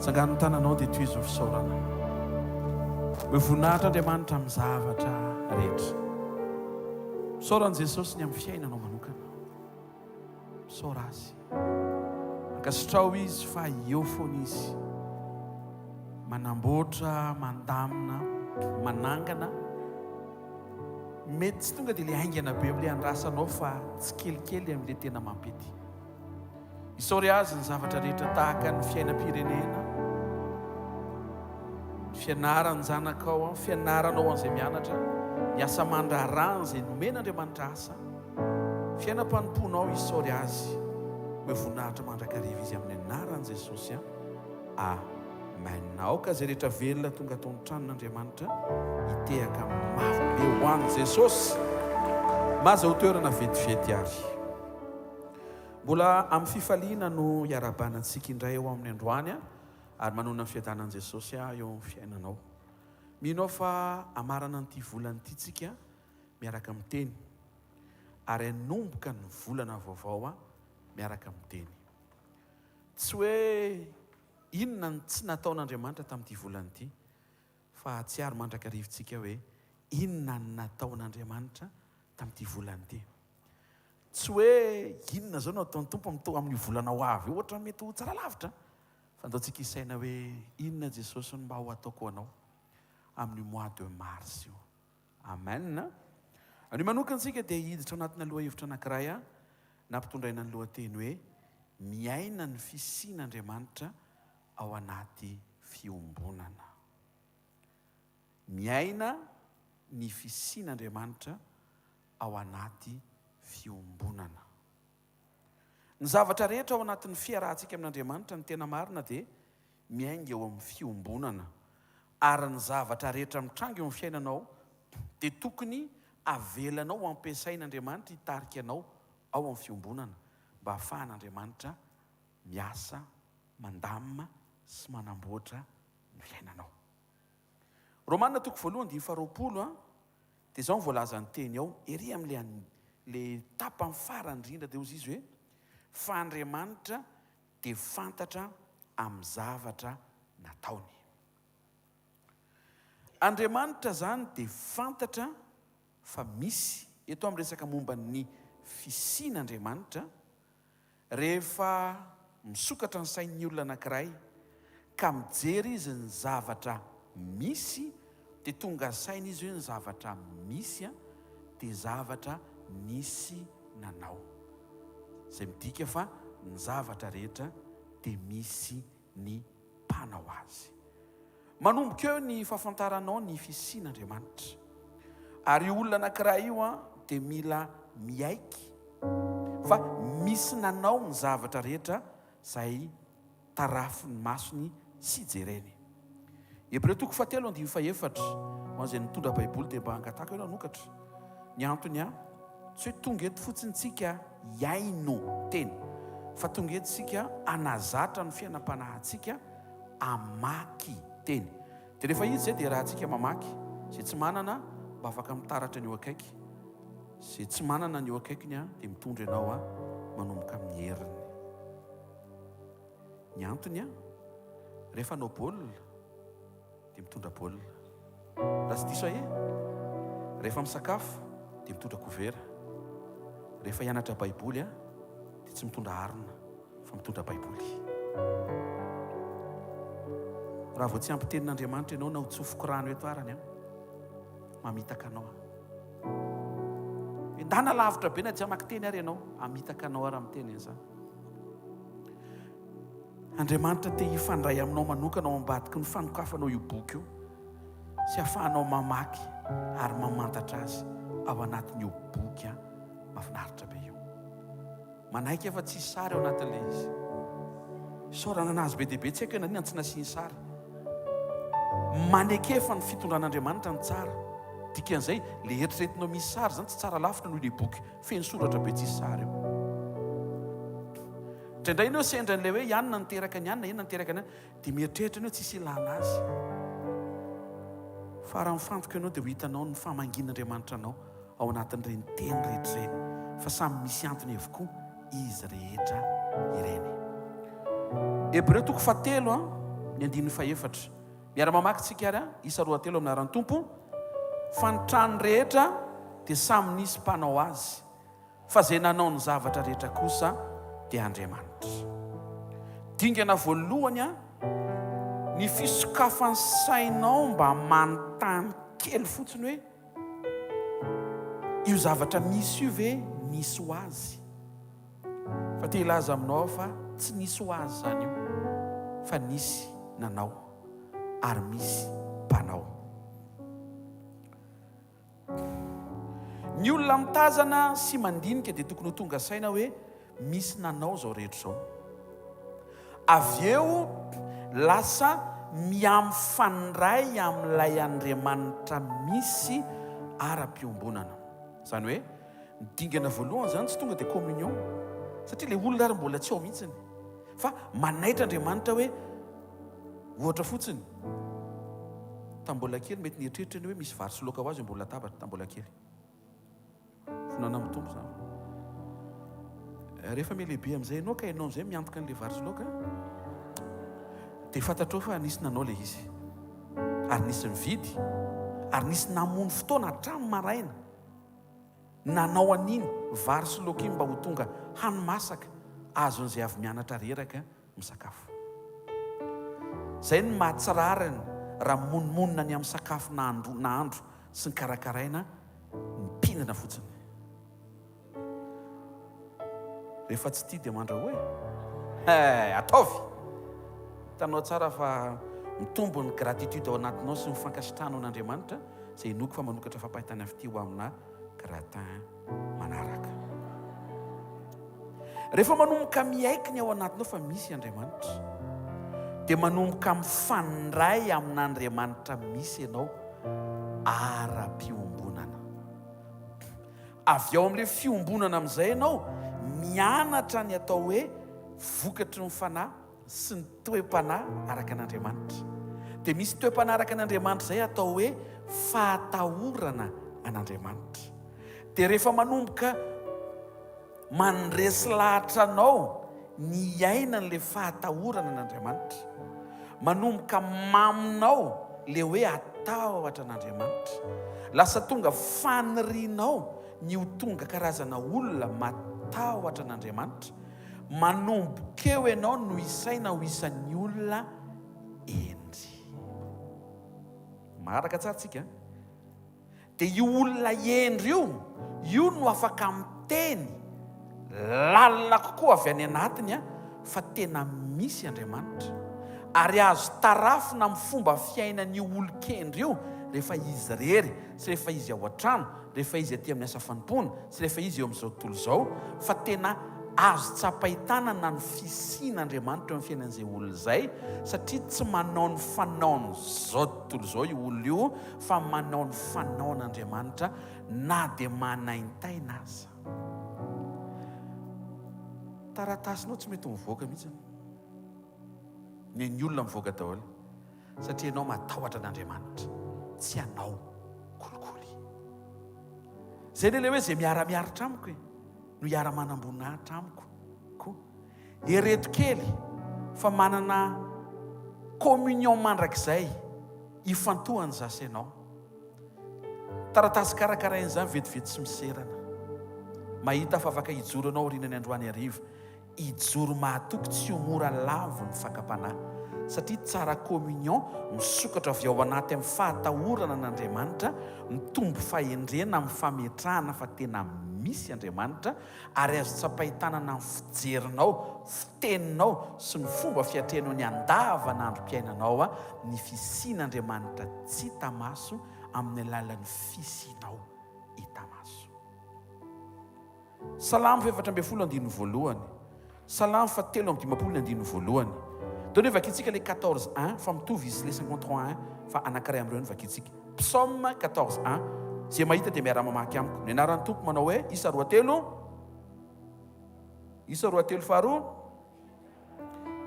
Sangano tananao dia toizo fisaorana. Mivoninahitra Andriamanitra amin'ny zavatra rehetra. Misaoran' Jesosy ny amin'ny fiainanao manokana. Misaora azy. Ankasitrao izy fa eo foana izy. Manamboatra, mandamina, manangana. Mety tsy tonga dia ilay haingana be amin'ilay andrasanao fa tsy kelikely amin'ilay tena mampety. Isaory azy ny zavatra rehetra tahaka ny fiainam-pirenena, fianarany zanakao, fianaranao an'izay mianatra, ny asa mandrarany izay nomen'Andriamanitra asa, fiainam-panomponao isaory azy, hoe voninahitra mandrakariva izy amin'ny anaran'i Jesosy. Amen. Aoka izay rehetra velona tonga tao an-tranon'Andriamanitra hitehaka mafy be ho an'i Jesosy, maza ho toerana vetivety ary. Mbola amin'ny fifaliana no iarabanantsika indray eo amin'ny androany ary manona ny fiadanan'i Jesosy eo amin'ny fiainanao. Mino fa amarana an'ity volana ity tsika miaraka miteny ary hanomboka ny volana vaovao miaraka miteny. Tsy hoe inona ny tsy nataon'Andriamanitra tamin'ity volana ity, fa tsy ary mandrakarivintsika hoe inona ny nataon'Andriamanitra tamin'ity volana ity. Tsy hoe inona zao no ataon'ny tompo amin'ny volana ho avy io, ohatra mety ho tsara lavitra, fa andaontsika isaina hoe inona Jesosy no mba ho ataoko anao amin'ny mois de mars io. Amen. Ny manokantsika dia hiditra anatina lohahevitra anankiray nampitondraina ny lohateny hoe miaina ny fisian'Andriamanitra ao anaty fiombonana. Miaina ny fisian'Andriamanitra ao anaty fiombonana. Ny zavatra rehetra ao anatin'ny fiarahantsika amin'Andriamanitra ny tena marina dia miainga eo amin'ny fiombonana. ary ny zavatra rehetra mitrango eo amin'ny fiainanao dia tokony avelanao ampiasain'Andriamanitra hitarika anao ao amin'ny fiombonana mba hahafahan'Andriamanitra miasa mandamina sy manamboatra ny fiainanao. Romanina toko 1:20 dia izao voalaza ny teny ao ery amin'le tapany farany indrindra dia ozy izy hoe fa Andriamanitra dia fantatra amin'ny zavatra nataony. Andriamanitra zany dia fantatra fa misy eto amin'ny resaka momba ny fisian'Andriamanitra rehefa misokatra ny sain'ny olona anankiray ka mijery izy ny zavatra misy dia tonga saina izy hoe ny zavatra misy dia zavatra nisy nanao. Izay midika fa ny zavatra rehetra dia misy ny mpanao azy. Manomboka eo ny fahafantaranao ny fisian'Andriamanitra. Ary olona anankiray io dia mila miaiky fa misy nanao ny zavatra rehetra izay tarafiny masony sy jereny. Hebreo toko 7:4 hoan'izay nitondra baiboly dia mba hangataka hoe nanokatra. Ny antony tsy hoe tonga eto fotsiny tsika iaino teny fa tonga eto tsika anazatra ny fiainam-panahintsika amaky teny. Dia rehefa izy zay dia raha tsika mamaky izay tsy manana mba afaka mitaratra ny eo akaiky, izay tsy manana ny eo akaikiny dia mitondra ianao manomboka amin'ny heriny. Ny antony rehefa anao baolina dia mitondra baolina. Raha tsy diso rehefa misakafo dia mitondra kovera. Rehefa hianatra baiboly dia tsy mitondra harona fa mitondra baiboly. Raha vao tsy ampitenin'Andriamanitra ianao na ho tsofoko rano eto arany mamitaka anao. Endana lavitra be na tsy hamaky teny ary ianao amitaka anao ary amin'ny teny izany. Andriamanitra te hifandray aminao manokana ao ambadiky ny fanokafanao io boky io sy hahafahanao mamaky ary mamantatra azy ao anatin'io boky mahafinaritra be io. Manaiky efa tsy sary ao anatin'ilay izy. Saorana anazy be dia be tsy haiko hoe nanina tsy nasiany sary. Manekefa ny fitondran'Andriamanitra ny tsara. Dikan'izay le eritreretinao misy sary zany tsy tsara lavitra noho ilay boky feno soratra be tsisy sary io. Indraindray ianao sendra n'ilay hoe ianona niteraka ny anona, inona niteraka ny anona dia mieritreritra ianao tsisy ilana azy. Fa raha mifantoka ianao dia ho hitanao ny famangin'Andriamanitra anao ao anatin'ireny teny rehetrareny fa samy misy antony avokoa izy rehetra ireny. Hebreo toko 7:4 miara-mamaky tsika ary isa 2 amin'ny Tompo. Fa ny trano rehetra dia samy nisy mpanao azy fa izay nanao ny zavatra rehetra kosa dia Andriamanitra. Dingana voalohany ny fisokafan'ny sainao mba manontany kely fotsiny hoe io zavatra misy io ve nisy ho azy. Fa te hilaza aminao fa tsy nisy ho azy zany io fa nisy nanao ary misy mpanao. Ny olona mitazana sy mandinika dia tokony ho tonga saina hoe misy nanao zao rehetra zao. Avy eo lasa miamifandray amin'ilay Andriamanitra misy ara-piombonana. Zany hoe ny dingana voalohany zany tsy tonga dia communion satria ilay olona ary mbola tsy ao mihitsiny fa manaitra Andriamanitra hoe ohatra fotsiny tambola kely mety nieritreritra hoe misy vary sy laoka ho azy mbola latabatra tambola kely. Fonana mitombo zany. Rehefa melehibe amin'izay ianao ka ianao amin'izay miantoka an'ilay vary sy laoka dia fantatrao fa nisy nanao ilay izy ary nisy mividy ary nisy namono fotoana hatramin'ny maraina nanao an'iny vary sy laoka iny mba ho tonga hani-masaka azon'izay avy mianatra reraka misakafo. Izay ny mahatsirarany raha monomonina ny amin'ny sakafo nahandro sy ny karakaraina mipinana fotsiny. Rehefa tsy tia dia mandrahoe ataovy. Hitanao tsara fa mitombo ny gratitude ao anatinao sy ny fankasitrahana an'Andriamanitra izay inoko fa manokatra fampahitana avy ho amina gratin manaraka. Rehefa manomboka miaiky ny ao anatinao fa misy Andriamanitra dia manomboka mifandray amin'Andriamanitra misy ianao ara-piombonana. Avy ao amin'ilay fiombonana amin'izay ianao mianatra ny atao hoe vokatry ny fanahy sy ny toe-panahy araka an'Andriamanitra. Dia misy toe-panahy araka an'Andriamanitra izay atao hoe fahatahorana an'Andriamanitra. Dia rehefa manomboka mandresy lahatra anao ny aina n'ilay fahatahorana an'Andriamanitra, manomboka maminao le hoe atahotra an'Andriamanitra, lasa tonga fanirianao ny ho tonga karazana olona matahotra an'Andriamanitra, manombokeo ianao no isaina ho isan'ny olona endry. Maharaka tsara tsika. Dia io olona endry io no afaka miteny lalina kokoa avy any anatiny fa tena misy Andriamanitra, ary azo tarafina amin'ny fomba fiainan'io olon-kendry io rehefa izy rery sy rehefa izy ao an-trano, rehefa izy aty amin'ny asa fanompoana sy rehefa izy eo amin'izao tontolo izao, fa tena azo tsapaitanana ny fisian'Andriamanitra eo amin'ny fiainan'izay olona izay, satria tsy manao ny fanaony izao tontolo izao io olona io, fa manao ny fanaon'Andriamanitra na dia manaintaina aza. Taratasinao tsy mety mivoaka mihitsy ny olona mivoaka daholo, satria ianao matahotra an'Andriamanitra, tsy anao kolikoly. Zay le hoe zay miara-miaritra amiko no hiara-manam-boninahitra amiko koa. Ereto kely fa manana communion mandrakizay ifantohany zasy ianao. Taratasy karakarain'izany vetivety tsy miserana. Mahita fa afaka hijoro anao rinany androany hariva, hijoro mahatoky tsy ho mora lavo ny fakapanahy, satria tsara communion misokatra avy ao anaty amin'ny fahatahorana an'Andriamanitra, mitombo fahendrena amin'ny fametrahana fa tena misy Andriamanitra, ary azo tsapaitanana amin'ny fijerinao, fiteninao sy ny fomba fiatrehanao ny andavanandrom-piainanao ny fisian'Andriamanitra tsy hita maso amin'ny alalan'ny fisianao hita maso. Salamo 4:1, Salamo 7:1. Donne vakitsika le 14:1 fa mitovy izy le 53:1 fa anankiray amin'ireo ny vakitsika. Psaume 14:1 zay mahita dia miara-mamaky amiko. Ny anaran'ny tompo manao hoe isa 2 faharoa,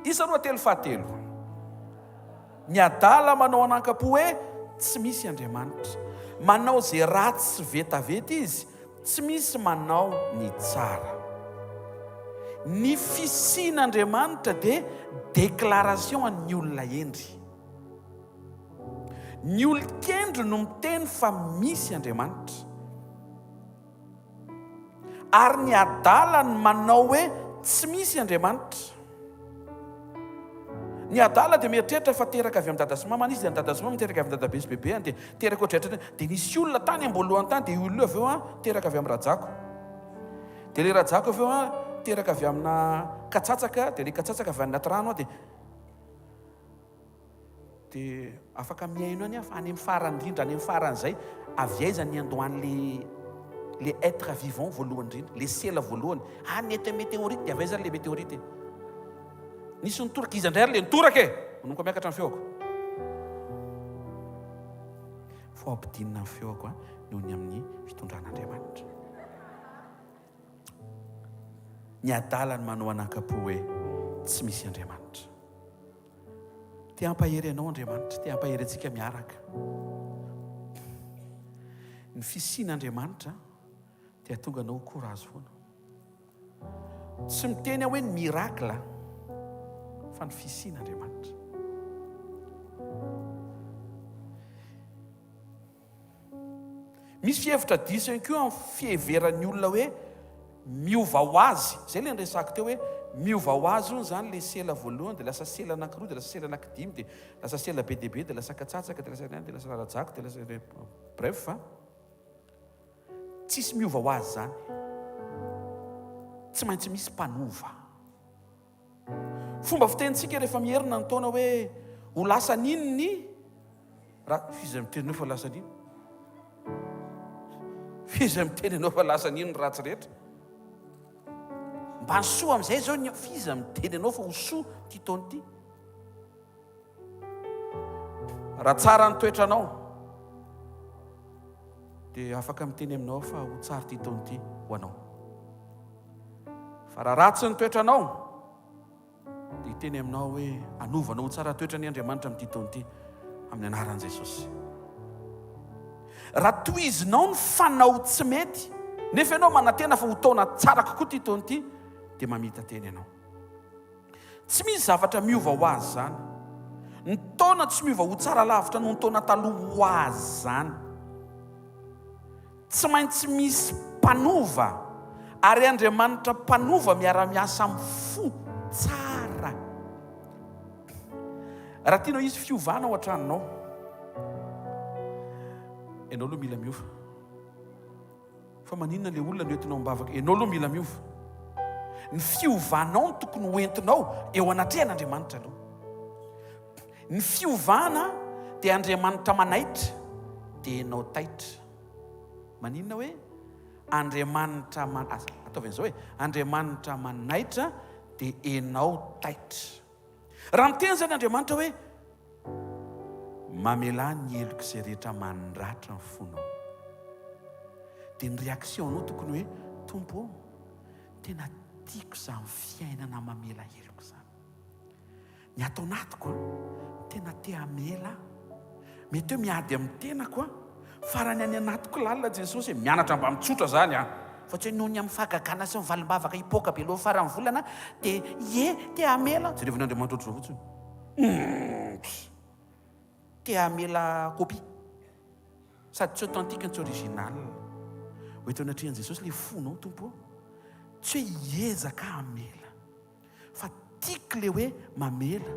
isa 2 fahatelo. Ny adala manao anankapo hoe tsy misy Andriamanitra, manao zay ratsy sy vetavety izy, tsy misy manao ny tsara. Ny fisian'Andriamanitra dia déclaration an'ny olona endry. Ny olon-kendry no miteny fa misy Andriamanitra, ary ny adalany manao hoe tsy misy Andriamanitra. Ny adala dia mieritreritra fa teraka avy amin'ny dada sy mamana izy, dia ny dada sy mamana teraka avy amin'ny dada be sy bebe, dia teraka ohatreritra, dia nisy olona tany ambolohan'ny tany, dia io olona avy eo teraka avy amin'ny rajako, dia le rajako avy eo teraka avy amina katsatsaka, dia le katsatsaka avy anaty rano, dia afaka miaino any any amin'ny farany indrindra, any amin'ny faran'izay avy aiza ny andohan'le le être vivant voalohany indrindra, le sela voalohany. Nety météorite, dia avy aiza le météorite? Nisy nitoraka izy indray le nitoraka manomboka miakatra ny feoko. Fo ampidinina ny feoko noho ny amin'ny fitondran'Andriamanitra. Ny adalany manao anankapo hoe tsy misy Andriamanitra. Te hampahery anao Andriamanitra, te hampahery antsika miaraka. Ny fisian'Andriamanitra dia tonga anao courage foana. Tsy miteny hoe ny miracle fa ny fisian'Andriamanitra. Misy fihevitra diso ihany koa amin'ny fiheveran'ny olona hoe miova ho azy. Zay le nresako teo hoe miova ho azy hono zany le sela voalohany, dia lasa sela anankiroa, dia lasa sela anankidimy, dia lasa sela be dia be, dia lasa katsatsaka, dia lasa any, dia lasa rajako, dia lasa bref fa tsisy miova ho azy zany. Tsy maintsy misy mpanova. Fomba fitenitsika rehefa mierina ny taona hoe ho lasa n'ino ny fizy miteny fa lasa n'ino, fizy miteny anao fa lasa n'ino ny ratsy rehetra. Mba ny soa amin'izay zao ny fizy miteny anao fa ho soa ty taona ty. raha tsara ny toetranao dia afaka miteny aminao fa ho tsara ty taony ity ho anao. Fa raha ratsy ny toetranao dia hiteny aminao hoe anovanao ho tsara toetra ny Andriamanitra amin'ity taony ity amin'ny anaran'i Jesosy. Raha tohizinao ny fanao tsy mety nefa ianao manantena fa ho taona tsara kokoa ty taony ity dia mamita teny ianao. Tsy misy zavatra miova ho azy zany. Ny taona tsy miova ho tsara lavitra noho ny taona taloha ho azy zany. Tsy maintsy misy mpanova ary Andriamanitra mpanova miara-miasa amin'ny fo tsara. Raha tianao izy fiovana ao an-tranonao, ianao aloha mila miova. Fa maninona ilay olona noentinao mibavaka? Ianao aloha mila miova. Ny fiovanao no tokony hoentinao eo anatrehan'Andriamanitra aloha. Ny fiovana dia Andriamanitra manaitra dia ianao taitra. Maninona hoe? Andriamanitra ataovy an'izao hoe Andriamanitra manaitra dia ianao taitra. Raha miteny zany Andriamanitra hoe mamela ny eloko izay rehetra mandratra ny fonao, dia ny réaction-nao tokony hoe Tompo, tena tiako izany fiainana mamela eloko izany. Ny atao anatiko tena te hamela, mety hoe miady amin'ny tenako farany any anatiko lalina Jesosy, mianatra mba mitsotra zany fa tsy noho ny amin'ny fahagagana sy mivalimbavaka hipoaka be aloha farany volana dia te hamela. Jerevan'Andriamanitra ohatr'izao fotsiny. Te hamela copie sady tsy authentique ny tsy original. Ho eto anatrehan'i Jesosy ilay fonao Tompo, tsy hoe hiezaka hamela fa tiako le hoe mamela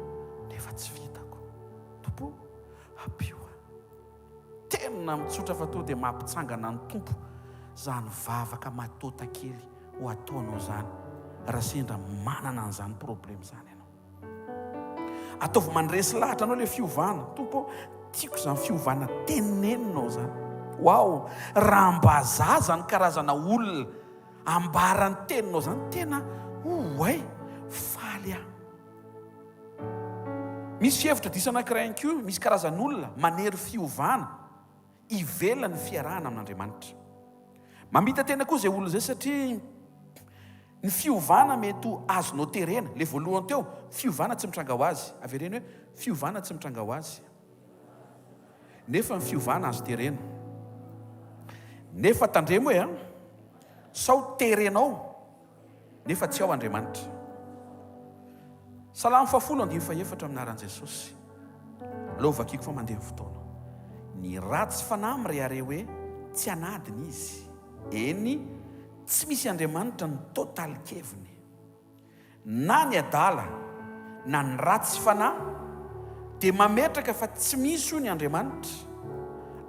nefa tsy vitako. Tompo, ampio tena mitsotra fa to dia mampitsangana ny Tompo zany vavaka matota kely ho ataonao zany raha sendra manana an'izany problème zany ianao. Ataovy mandresy lahatra anao le fiovana. Tompo, tiako zany fiovana teneninao zany. Wao, raha ambazaza ny karazana olona ambarany teninao zany tena oay faly aho. Misy hevitra diso anankiray ihany koa, misy karazan'olona manery fiovana ivelany fiarahana amin'Andriamanitra. Mamita tena koa izay olona izay satria ny fiovana mety ho azonao terena. Le voalohany teo, fiovana tsy mitranga ho azy. Avereny hoe fiovana tsy mitranga ho azy. Nefa ny fiovana azo terena. Nefa tandremo hoe sao terenao nefa tsy ao Andriamanitra. Salamo 10:4 aminaran'i Jesosy. Aleo vakiako fa mandeha fotoana. Ny ratsy fanahy mirehare hoe tsy anadiny izy. Eny, tsy misy Andriamanitra ny total-keviny. Na ny adala na ny ratsy fanahy dia mametraka fa tsy misy ny Andriamanitra.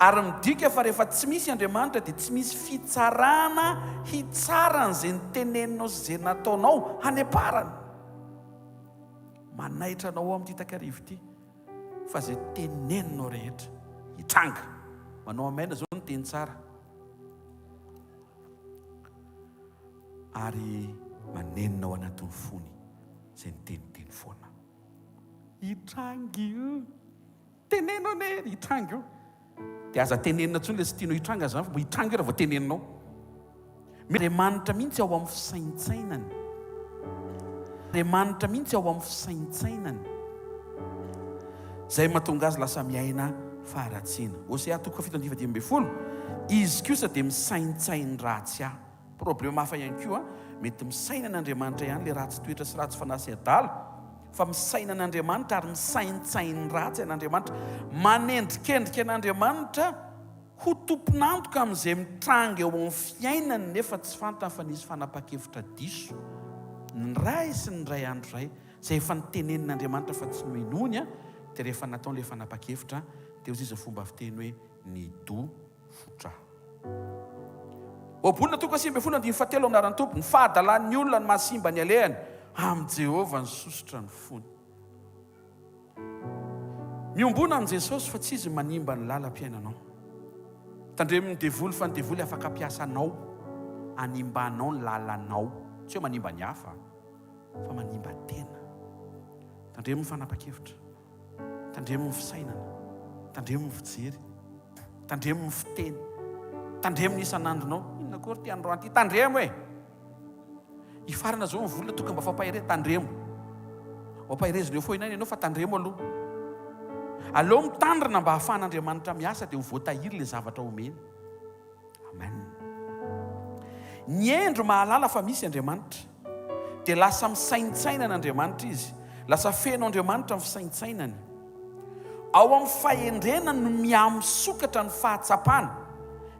Ary midika fa rehefa tsy misy Andriamanitra dia tsy misy fitsarana hitsara n'izay niteneninao sy izay nataonao haneparany. Manaitra anao amin'ity takarivo ity fa izay teneninao rehetra hitranga. Manao amaina zao ny teny tsara. Ary manenina ao anatin'ny fony izay niteniteny foana. Hitrangy tenenao ne hitrangy io. Dia aza tenenina ntsony le sy tianao hitranga zany fa hitrangy raha vao teneninao. Andriamanitra mihitsy ao amin'ny fisaintsainany. Andriamanitra mihitsy ao amin'ny fisaintsainany. Zay mahatonga azy lasa miaina faharatsiana. Hosea 7:12. Izy kosa dia misaintsainy ratsy aho. Problème hafa ihany koa mety misaina n'Andriamanitra ihany le ratsy toetra sy ratsy fanahy sy adala, fa misaina n'Andriamanitra ary misaintsainy ratsy an'Andriamanitra, manendrikendrika an'Andriamanitra ho tomponantoka amin'izay mitranga eo amin'ny fiainany nefa tsy fantany fa nisy fanapa-kevitra diso ny ray sy ny ray andro ray izay efa nitenenin'Andriamanitra fa tsy noinony dia rehefa nataony le fanapa-kevitra dia ozy izy fomba fiteny hoe nido fotra. Obolina toko 5:7 amin'aran'ny Tompo, ny fahadalan'ny olona ny mahasimba ny alehany, amin'ny Jehovah ny sosotra ny fony. Miombona amin'ny Jesosy fa tsy izy manimba ny lalam-piainanao. Tandremo ny devoly fa ny devoly afaka ampiasanao animbanao ny lalanao, tsy hoe manimba ny hafa fa manimba tena. Tandremo ny fanapa-kevitra, tandremo ny fisainana, tandremo ny fijery, tandremo ny fiteny, tandremo ny isan'andronao. Inona kory ty androany ty? Tandremo e. Ifarana zao ny vola toka mba fampahire, tandremo. Ampahirezina eo foana ianao fa tandremo aloha. Aleo mitandrina mba hahafahan'Andriamanitra miasa dia ho voatahiry le zavatra omeny. Amen. Ny endro mahalala fa misy Andriamanitra dia lasa misaintsaina n'Andriamanitra izy, lasa feno Andriamanitra amin'ny fisaintsainany. Ao amin'ny fahendrenany no miamisokatra ny fahatsapana,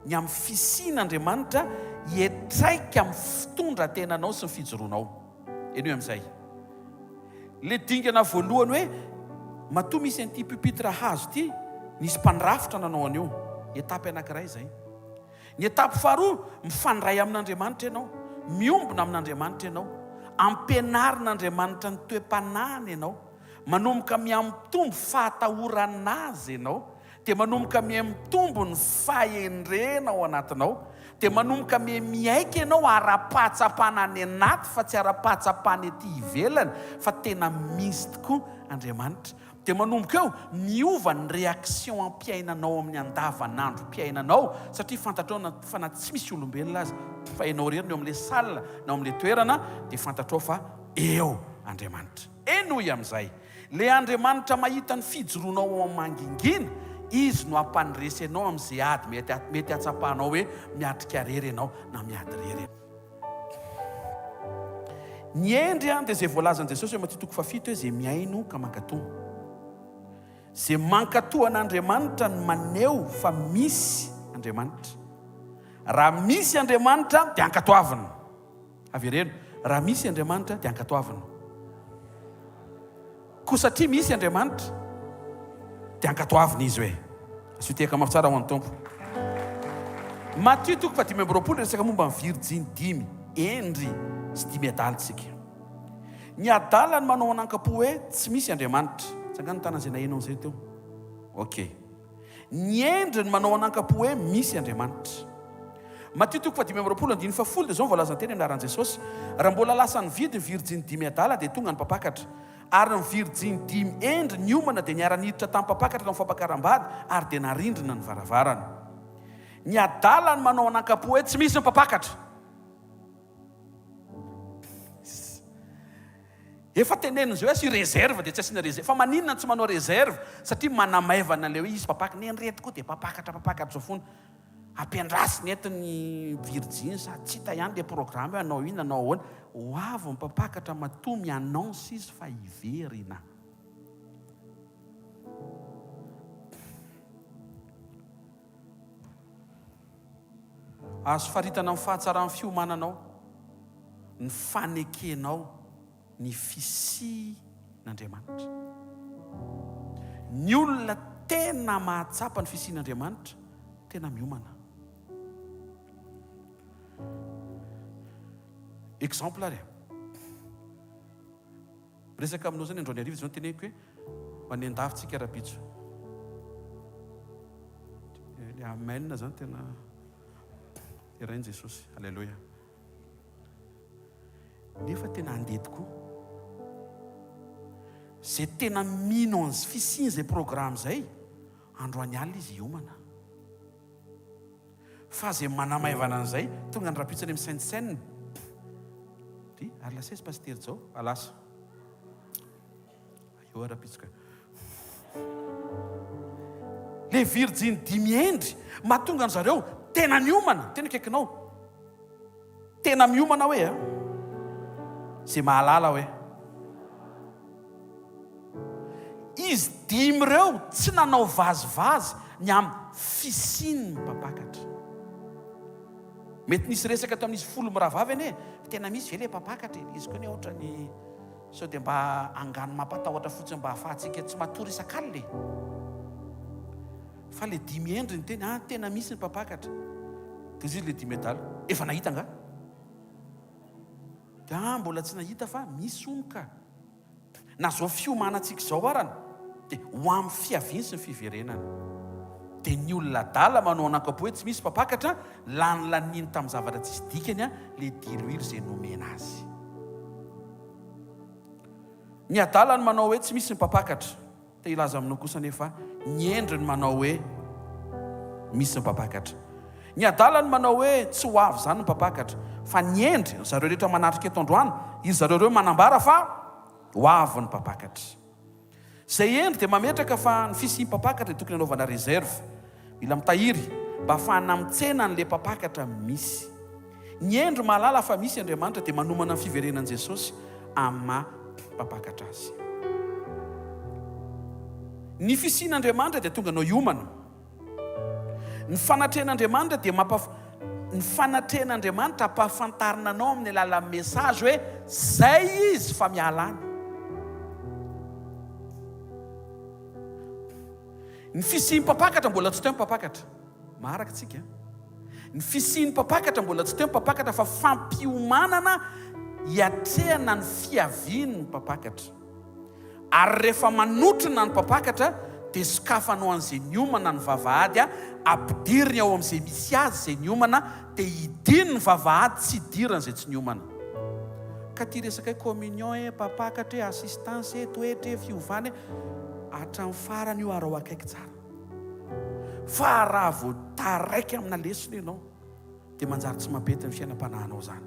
ny amin'ny fisian'Andriamanitra hietraika amin'ny fitondra tenanao sy ny fijoroanao. Eny hoe amin'izay le dingana voalohany hoe matoa misy an'ity pupitre hazo ity, nisy mpandrafitra nanao an'io. Etapy anankiray izay. Ny etapy faharoa, mifandray amin'Andriamanitra ianao, miombona amin'Andriamanitra ianao, ampianarin'Andriamanitra ny toe-panahiny ianao, manomboka miamitombo fahatahorana azy ianao, dia manomboka miamitombo ny fahendrena ao anatinao, dia manomboka miaika ianao ara-pahatsapana any anaty fa tsy ara-pahatsapana ety ivelany, fa tena misy tokoa Andriamanitra. Dia manomboka eo miova ny réaction ampiainanao amin'ny andavanandro mpiainanao, satria fantatrao fa na tsy misy olombelona azy fa ianao rery no amin'ilay salina na amin'ilay toerana, dia fantatrao fa eo Andriamanitra. Enoy amin'izay le Andriamanitra mahita ny fijoroanao ao amin'ny mangingina, izy no ampandresy ianao amin'izay ady mety hatsapahanao hoe miatrika rery ianao na miady rery. Ny endry dia izay voalazan'i Jesosy hoe Matthieu 7 hoe zay miaino ka mankatoa. Zay mankatoa an'Andriamanitra ny maneho fa misy Andriamanitra. Raha misy Andriamanitra dia ankatoavina. Avereno, raha misy Andriamanitra dia ankatoavina. Koa satria misy Andriamanitra dia ankatoavina izy hoe. Asoteka mafy tsara ho an'ny Tompo. Matthieu 7:20 resaka momba ny virginy 5 endry sy 5 adalantsika. Ny adalany manao anankapo hoe tsy misy Andriamanitra. Tsangany tana izay nahenao izay teo. Ok. Ny endriny manao anankapo hoe misy Andriamanitra. Matthieu 7:20 dia zao voalazany teny amin'ny anaran'i Jesosy. Raha mbola lasa nividy ny virginy 5 adala dia tonga ny mpapakatra. Ary ny virginy 5 endry niomana dia niara-niditra tamin'ny mpapakatra tamin'ny fampakaram-bady ary dia narindrina ny varavarana. Ny adalany manao anankapo hoe tsy misy ny mpapakatra. Efa teneniny izay hoe asy réserve dia tsy asiana réserve. Fa maninona tsy manao réserve? Satria manamaivana le hoe izy mpapakatra. Ny enrety koa dia mpapakatra zao foana. Ampiandrasiny eto ny virginy sa tsy hita ihany le programme hoe anao iny anao ahoana. Ho avy ny mpapakatra matoa mianonce izy fa hiverina. Azo faritana amin'ny fahatsarany fiomananao, ny fanekenao ny fisian'Andriamanitra. Ny olona tena mahatsapa ny fisian'Andriamanitra tena miomana. Exemple ary resaka aminao zany androany arivo zao teneko hoe mandeha an-davitsika rapitso. Amen zany tena irainy Jesosy. Alleluia. Nefa tena andeha tokoa. Zay tena mino an'zy fisiany zay programme zay, androany alina izy hiomana. Fa zay manamaivana an'izay tonga ny rapitsany amin'ny sainte-saine. Ary lasesy paster zao alasa. Eo rapitsika. Le virginy 5 endry mahatonga an'zareo tena miomana, tena kaikinao. Tena miomana hoe zay mahalala hoe izy 5 reo tsy nanao vazivazy ny amin'ny fisiany mpapakatra. Mety nisy resaka tamin'izy 10 miravavy ane, tena misy ve le mpapakatra izy koa ny ohatrany sao dia mba angano mampatahotra fotsiny mba hahafahantsika tsy matory isan-kalile. Fa le 5 endry ny teny tena misy ny mpapakatra. Dia izy le 5 adala efa nahita nga? Dia mbola tsy nahita fa misy onka. Na zao fiomanantsika zao arana dia ho amin'ny fiaviany sy ny fiverenana. Dia ny olona adala manao anankapo hoe tsy misy mpapakatra, lany laniny tamin'ny zavatra tsisy dikany le diloilo izay nomena azy. Ny adala ny manao hoe tsy misy ny mpapakatra, dia ilaza aminao kosa nefa ny endriny manao hoe misy ny mpapakatra. Ny adalany manao hoe tsy ho avy zany ny mpapakatra, fa ny endry zareo rehetra manatrika eto androany, izy zareo manambara fa ho avy ny mpapakatra. Zay endry dia mametraka fa ny fisian'ny mpapakatra tokony anaovana reserve, mila mitahiry mba ahafahana mitsena n'le mpapakatra misy. Ny endry mahalala fa misy Andriamanitra dia manomana ny fiverenan Jesosy amin'ny maha mpapakatra azy. Ny fisian'Andriamanitra dia tonga anao hiomana. Ny fanatrehan'Andriamanitra dia ny fanatrehan'Andriamanitra ampahafantarina anao amin'ny alalan'ny mesazy hoe zay izy fa miala any. Ny fisian'ny mpapakatra mbola tsy teo mpapakatra, maharaka tsika. Ny fisian'ny mpapakatra mbola tsy teo mpapakatra, fa fampiomanana hiatrehana ny fiavian'ny mpapakatra. Ary rehefa manotrina ny mpapakatra dia sokafanao an'izay niomana ny vavahady, ampidiriny ao amin'izay misy azy izay niomana, dia hidiny ny vavahady tsy hidiran'izay tsy niomana. Ka ty resaka communion mpapakatra assistance toetra fiovana hatramin'ny farany io arao akaiky tsara. Fa raha vao taraiky amina lesona ianao dia manjary tsy mampety ny fiainam-panahinao zany.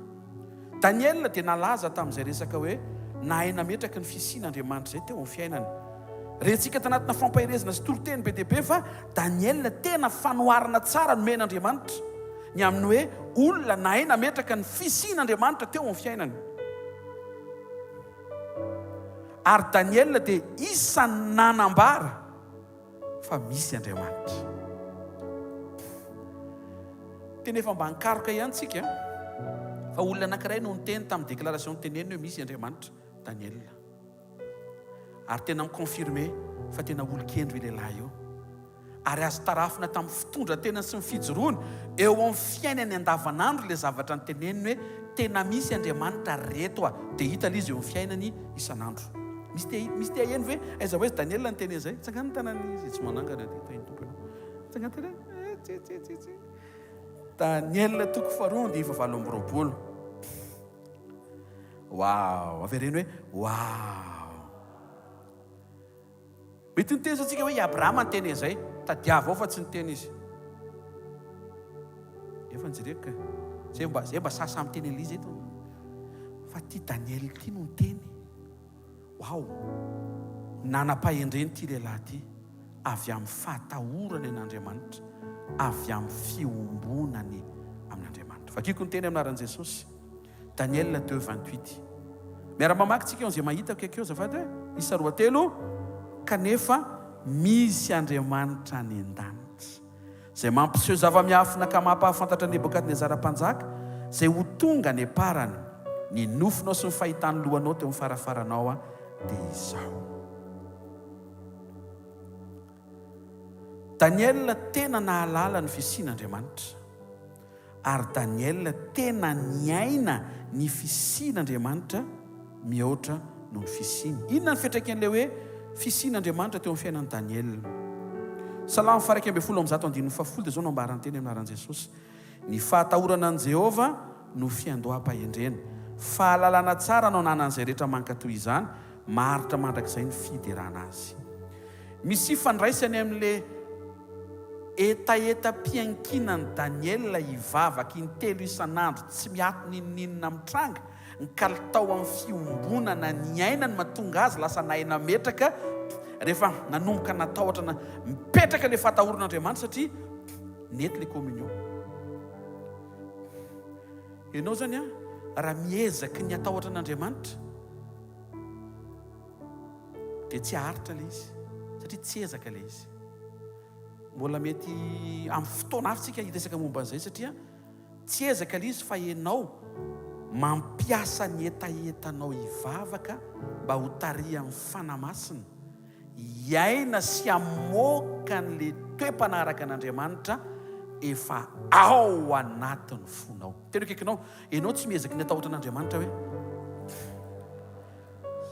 Daniel dia nalaza tamin'izay resaka hoe nahay nametraka ny fisian'Andriamanitra zay teo amin'ny fiainany. Rentsika tanatina fampahirezana sy toroteny be dia be, fa Daniel tena fanoharana tsara nomen'Andriamanitra ny amin'ny hoe olona nahay nametraka ny fisian'Andriamanitra teo amin'ny fiainany. Ary Daniel dia isan'ny nanambara fa misy Andriamanitra. Tena efa mba nikaroka ihany tsika fa olona anankiray no niteny tamin'ny déclaration teneny hoe misy Andriamanitra, Daniel. Ary tena mikonfirme fa tena olon-kendro io lehilahy io. Ary azo tarafina tamin'ny fitondra tena sy mifijoroany eo amin'ny fiainany andavanandro le zavatra nyteneniny hoe tena misy Andriamanitra reto dia hita izy eo amin'ny fiainany isanandro. Misy tia eny hoe aiza hoe Daniel ny teny izay, tsangany tanan'izy tsy manangana dia tompo tsangany tena Daniel toko faharoa dia 7:20. Wow, avereny hoe wow. Mety niteny antsika hoe i Abrahama ny teny izay, tadiava ao fa tsy niteny izy. Efa nijereka zay mba sasa amin'ny teny Eliza eto. Fa ty Daniel ty no niteny. Wow, nanam-pahendreny ty lehilahy ty avy amin'ny fahatahorany an'Andriamanitra, avy amin'ny fiombonany amin'Andriamanitra. Vakiko ny teny amin'anaran'i Jesosy. Daniel 2:28. Miara-mamaky tsika izay mahita kaikeo zafady hoe isa 2 kanefa misy Andriamanitra any an-danitra zay mampiseho zava-miafina ka mampahafantatra Nebukadnezara mpanjaka zay ho tonga ny parany ny nofinao sy ny fahitany lohanao teo amin'ny farafaranao dia izao. Daniel tena nahalala ny fisian'Andriamanitra, ary Daniel tena niaina ny fisian'Andriamanitra mihoatra noho ny fisiany. Inona ny fiantraikan'ilay hoe fisian'Andriamanitra teo amin'ny fiainan'i Daniel? Salamo 150:150 dia zao no ambarany teny amin'anaran'i Jesosy. Ny fahatahorana an' Jehova no fiandoham-pahendrena, fahalalana tsara no nanan'izay rehetra mankatoy izany, maritra mandrakizay ny fiderana azy. Misy fandraisany amin'ilay etaeta-piankinan'i Daniel hivavaka intelo isan'andro tsy miato ninninina mitranga, nikalitao amin'ny fiombonana ny aina ny mahatonga azy lasa naina metraka rehefa nanomboka natahotra mipetraka ilay fahatahoran'Andriamanitra satria nety ilay communion. Ianao zany raha miezaka ny atahotra an'Andriamanitra dia tsy haharitra ilay izy satria tsy ezaka ilay izy. Mbola mety amin'ny fotoana hafitsika hiresaka momba an'izay satria tsy ezaka ilay izy fa ianao mampiasa ny etaetanao hivavaka mba ho tarihan'ny fanamasina, hiaina sy hamoaka n'ilay toe-panaraka an'Andriamanitra efa ao anatin'ny fonao. Tena kaikinao, ianao tsy miezaka ny atahotra an'Andriamanitra hoe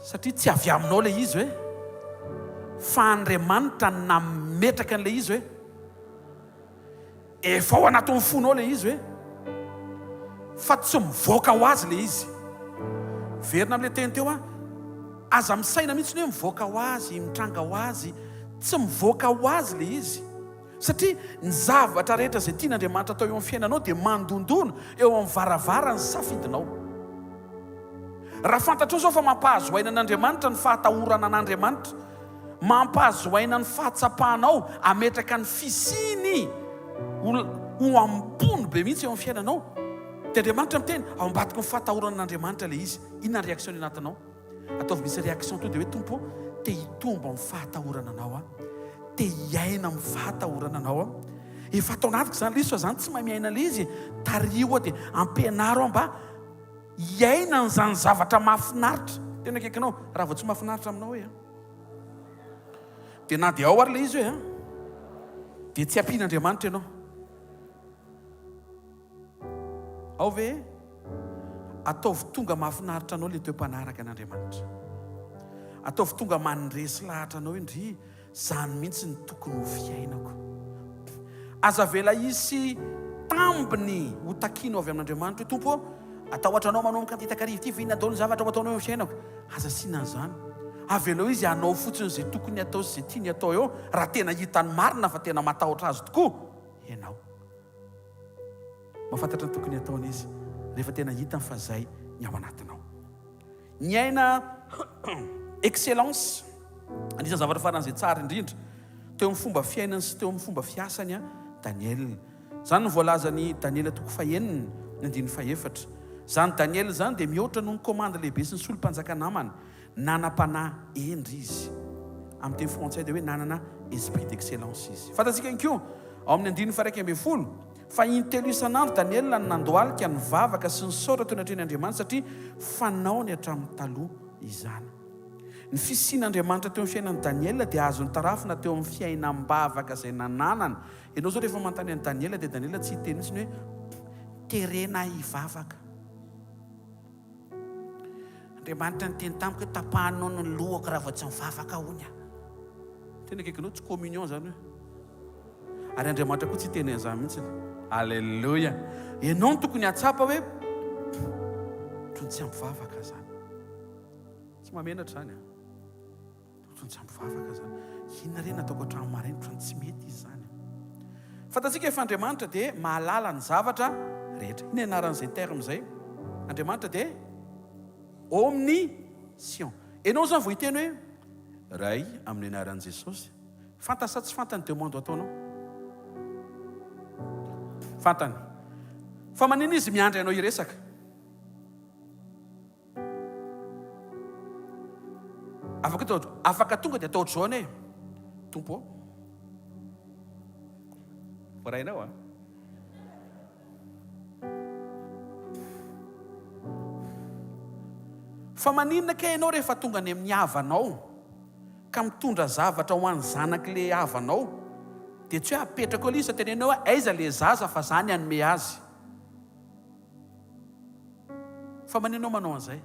satria tsy avy aminao ilay izy hoe, fa Andriamanitra nametraka an'ilay izy hoe efa ao anatin'ny fonao ilay izy hoe, fa tsy mivoaka ho azy ilay izy. Verina amin'ilay teny teo aza misaina mihitsy ny hoe mivoaka ho azy, mitranga ho azy, tsy mivoaka ho azy le izy, satria ny zavatra rehetra izay tian'Andriamanitra atao eo amin'ny fiainanao dia mandondona eo amin'ny varavarany safidinao. Raha fantatrao zao fa mampahazo aina an'Andriamanitra ny fahatahorana an'Andriamanitra, mampahazo aina ny fahatsapahanao ametraka ny fisiny ho ambony be mihitsy eo amin'ny fiainanao, dia Andriamanitra miteny ao ambadiky ny fahatahorana an'Andriamanitra le izy. Inona ny réaction ny anatinao? Ataovy misy réaction to dia hoe tompo te hitomba amin'ny fahatahorana anao, te hiaina amin'ny fahatahorana anao. Efa atao anatiko izany le izy, fa izany tsy mahay miaina le izy. Tario dia ampianaro mba hiaina n'izany zavatra mahafinaritra. Tena akaikinao, raha vao tsy mahafinaritra aminao hoe dia na dia ao ary le izy hoe dia tsy ampian'Andriamanitra ianao. Ao ve ataovy tonga mahafinaritra anao le toe-panaraka an'Andriamanitra, ataovy tonga manindresy lahatra anao indry zany mihitsy ny tokony ho fiainako. Aza vela isy tambiny ho takino avy amin'Andriamanitra hoe tompo atahotra anao manomboka nytitakarivo ity, vina dao ny zavatra ho ataonao eo amin'ny fiainako. Aza sina an'izany, avelao izy hanao fotsiny izay tokony atao sy izay tiany atao eo. Raha tena hitany marina fa tena matahotra azy tokoa ianao, mahafantatra ny tokony ataony izy rehefa tena hitany fa zay ny ao anatinao. Ny aina excellence, anisan'ny zavatra faran'izay tsara indrindra teo amin'ny fomba fiainany sy teo amin'ny fomba fiasany Daniel. Zany ny voalazany Daniel toko faheniny ny 1:4. Zany Daniel zany dia mihoatra noho ny komanda lehibe sy ny solom-panjaka namana, nanam-panahy endry izy. Amin'ny teny frantsay dia hoe nanana esprit d'excellence izy. Fantatsika ihany koa ao amin'ny 9:1, fa intelo isan'andro Daniel no nandohalika ny vavaka sy ny saotra teo anatrehan'Andriamanitra satria fanaony hatramin'ny taloha izany. Ny fisian'Andriamanitra teo amin'ny fiainan'i Daniel dia azony tarafina teo amin'ny fiainam-bavaka izay nananany. Ianao zao rehefa manontany an'i Daniel dia Daniel tsy hiteny mihitsy hoe terena hivavaka. Andriamanitra ny teny tamiko hoe tapahanao ny lohako raha vao tsy mivavaka hony. Tena akaikinao tsy communion zany hoe. Ary Andriamanitra koa tsy hiteny an'izany mihitsy. Alleluia. Ianao no tokony hatsapa hoe tony tsy ampivavaka zany. Tsy mamenatra zany tony tsy ampivavaka zany. Inona re nataoko hatramin'ny maraina tony tsy mety izy zany. Fantatsika efa Andriamanitra dia mahalala ny zavatra rehetra. Iny anaran'izay terme izay Andriamanitra dia omniscient. Ianao zany vao hiteny hoe ray amin'ny anaran'i Jesosy, fantasa tsy fantany demande ataonao? Fantany. Fa manina izy miandry ianao hiresaka? Afaka tonga dia atao ohatr'izao hoe tompo voarainao fa maninona ka ianao rehefa tonga any amin'ny havanao ka mitondra zavatra ho an'ny zanak'le havanao dia tsy hoe apetraka eo ilay izy fa tenenao hoe aiza le zaza fa zany hanome azy. Fa maninao manao an'izay?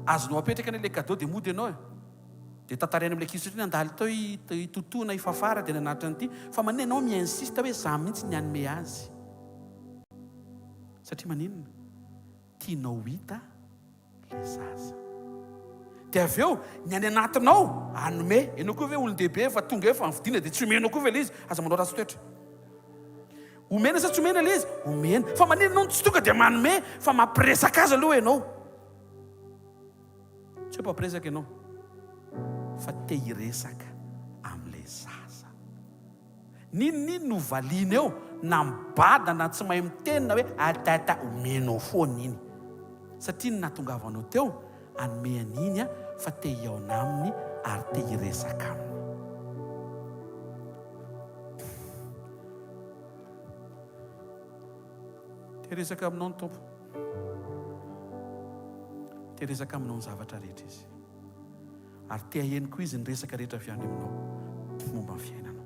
Azonao apetraka ny le cadeau dia mody ianao dia tantaraina amin'ilay Kristy nandalo tao hitotoana hifafara dia nanatra an'ity. Fa maninona ianao miinsista hoe za mihitsy ny hanome azy? Satria maninona? Tianao hita le zaza. Dia avy eo ny any anatinao hanome. Ianao koa ve olon-dehibe fa tonga efa nividiana dia tsy omenao koa ve le izy? Aza manao ratsy toetra. Omena sa tsy omena le izy? Omena. Fa maninona ianao tsy tonga dia manome fa mampiresaka azy aloha ianao? Tsy hoe mampiresaka ianao fa te hiresaka amin'ilay zaza. Ninonino no valiana eo na mibadana tsy mahay mitenina hoe atata omenao foana iny. Satria ny nahatongavanao teo hanome an'iny fa te hiaona aminy ary te hiresaka aminy. Te hiresaka aminao ny tompo. Te hiresaka aminao ny zavatra rehetra izy. Ary te haheno koa izy ny resaka rehetra avy any aminao momba ny fiainanao.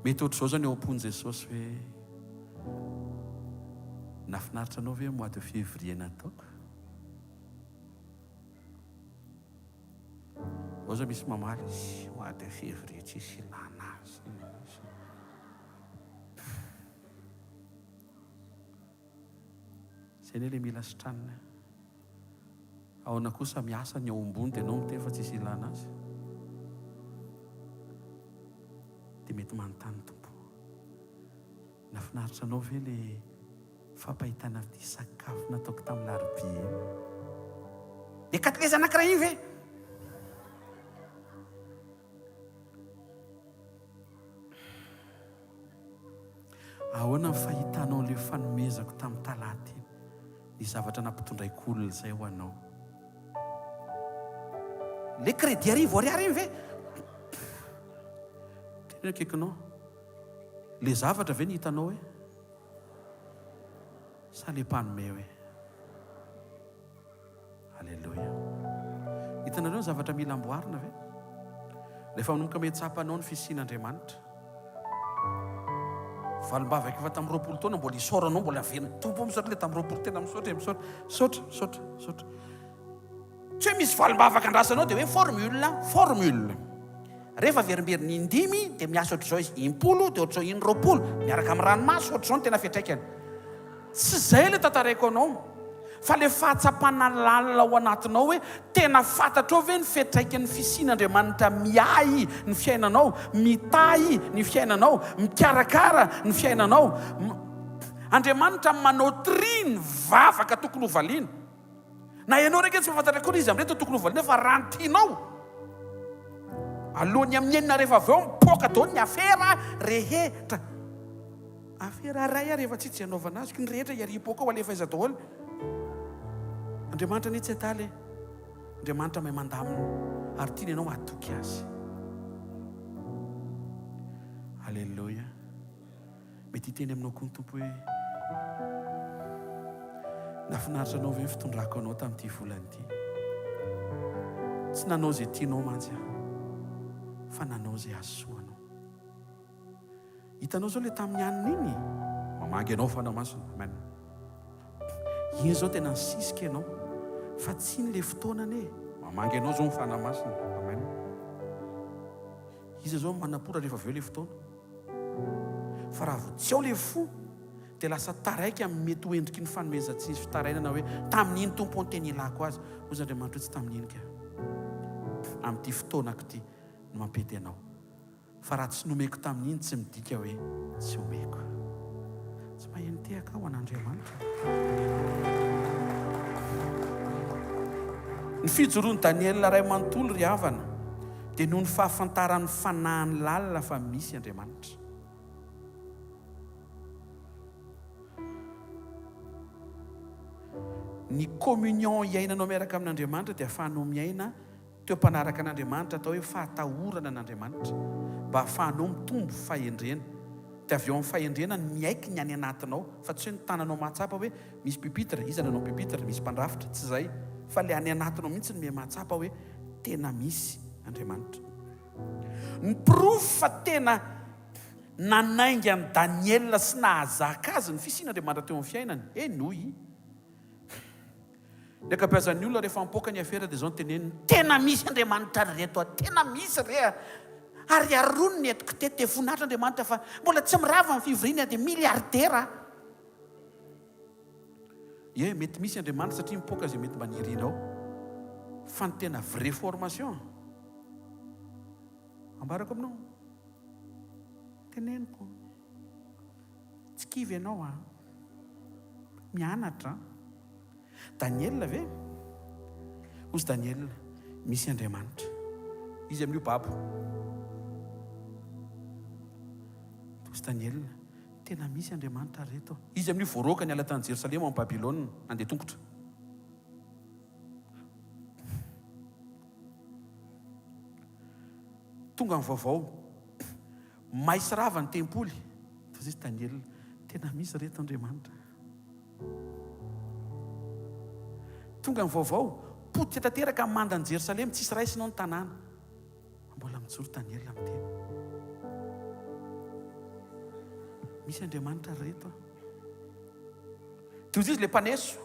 Mety ohatr'izao zany eo am-pon'i Jesosy hoe nafinaritra anao ve mois de février nataoko? Ao zao misy mamaly mois de février tsisy ilana azy. Zay ne le mila sitranina. Ahoana kosa miasa ny ao ambony dia anao miteny fa tsisy ilana azy, dia mety manontany tompo, nafinaritra anao ve le fampahitana ty sakafo nataoko tamin'ny larobia eny? Dia katileza anankiray iny ve? Ahoana ny fahitanao le fanomezako tamin'ny talata iny, ny zavatra nampitondraiko olona izay ho anao? Le crédit arivo ariary iny ve? Tena akaikinao, le zavatra ve ny hitanao hoe? Sa le mpanome hoe? Alleluia. Hitanareo ny zavatra mila amboarina ve? Rehefa manomboka metsapanao ny fisian'Andriamanitra, valombavaka efa tamin'ny 20 taona mbola isaoranao, mbola averiny tompo misaotra le tamin'ny 20 tena misaotra, misaotra. Tsy hoe misy valombavaka andrasanao dia hoe formule. Rehefa verimberiny 5 dia miasa ohatr'izao izy 10 dia ohatr'izao 20 miaraka amin'ny ranomasy ohatr'izao no tena fiantraikany. Tsy izay le tantaraiko anao, fa le fahatsapana lalina ao anatinao hoe tena fantatrao ve ny fiantraikan'ny fisian'Andriamanitra miay ny fiainanao, mitay ny fiainanao, mikarakara ny fiainanao. Andriamanitra manao tri ny vavaka tokony hovaliana. Na ianao raiky tsy fantatra koa izy amin'ireo tokony hovaliana, fa raha ny tianao alohan'ny amin'ny enina rehefa avy eo mipoaka daholo ny afera rehetra. Afera ray rehefa tsy hanaovana azy, ny rehetra iariam-poaka ao alefa iza daholo. Andriamanitra ny tsy ataly, Andriamanitra mahay mandamina ary tiany ianao atoky azy. Alleluia. Mety hiteny aminao koa ny tompo hoe nafinaritra anao ve fitondrako anao tamin'ity volana ity? Tsy nanao izay tianao mantsy aho, fa nanao izay azosoanao. Hitanao zao le tamin'ny anina iny, mamangy anao fanamasina. Amen. Iny zao tena nisisika ianao, fa tsy iny le fotoanany e. Mamangy anao zao mifanamasina. Amen. Izy zao manapora rehefa avy eo le fotoana. Fa raha vao tsy ao le fo, dia lasa taraiky amin'ny mety ho endriky ny fanomezan-tsisy fitarainana hoe tamin'iny tompo ny teny ilako azy. Ozy Andriamanitra tsy tamin'iny ka. Amin'ity fotoanako ity no mampety anao. Fa raha tsy nomeko tamin'iny tsy midika hoe tsy omeko. Tsy maheno tehaka ho an'Andriamanitra. Ny fijoroan'i Daniel ray manontolo ry havana dia noho ny fahafantaran'ny fanahin'ny lalina fa misy Andriamanitra. Ny communion iainanao miaraka amin'Andriamanitra dia ahafahanao miaina teo ampanaraka an'Andriamanitra, atao hoe fahatahorana an'Andriamanitra, mba ahafahanao mitombo fahendrena. Dia avy eo amin'ny fahendrena miaiky ny any anatinao, fa tsy hoe ny tananao mahatsapa hoe misy pipitra, iza nanao pipitra, misy mpandrafitra, tsy izay, fa le any anatinao mihitsy ny mahatsapa hoe tena misy Andriamanitra. Ny proof fa tena nanaingy an'i Daniel sy nahazaka azy ny fisian'Andriamanitra teo amin'ny fiainany, noy ny akabeazan'ny olona rehefa mipoaka ny afera dia zao ny teneniny, tena misy Andriamanitra reto, tena misy re, ary arono ny etiko teto voninahitra Andriamanitra fa mbola tsy mirava amin'ny fivoriana dia miliardera. Mety misy Andriamanitra satria mipoaka izay mety manirinao, fa ny tena vraie formation ambarako aminao, teneniko, tsy kivy ianao mianatra. Daniel ve? Ozy Daniel, misy Andriamanitra. Izy amin'io babo. Ozy Daniel, tena misy Andriamanitra reto. Izy amin'io voaroaka ny ala tany Jerosalema amin'ny Babilôna, andeha tongotra. Tonga amin'ny vaovao, maisy rava ny tempoly. Ozy Daniel, tena misy reto Andriamanitra. Tonga amin'ny vaovao, potika tanteraka amin'ny mandan'i Jerosalema, tsisy raisinao ny tanàna. Mbola mijoro Daniel amin'ny teny. Misy Andriamanitra reto. Toy izy le mpaneso.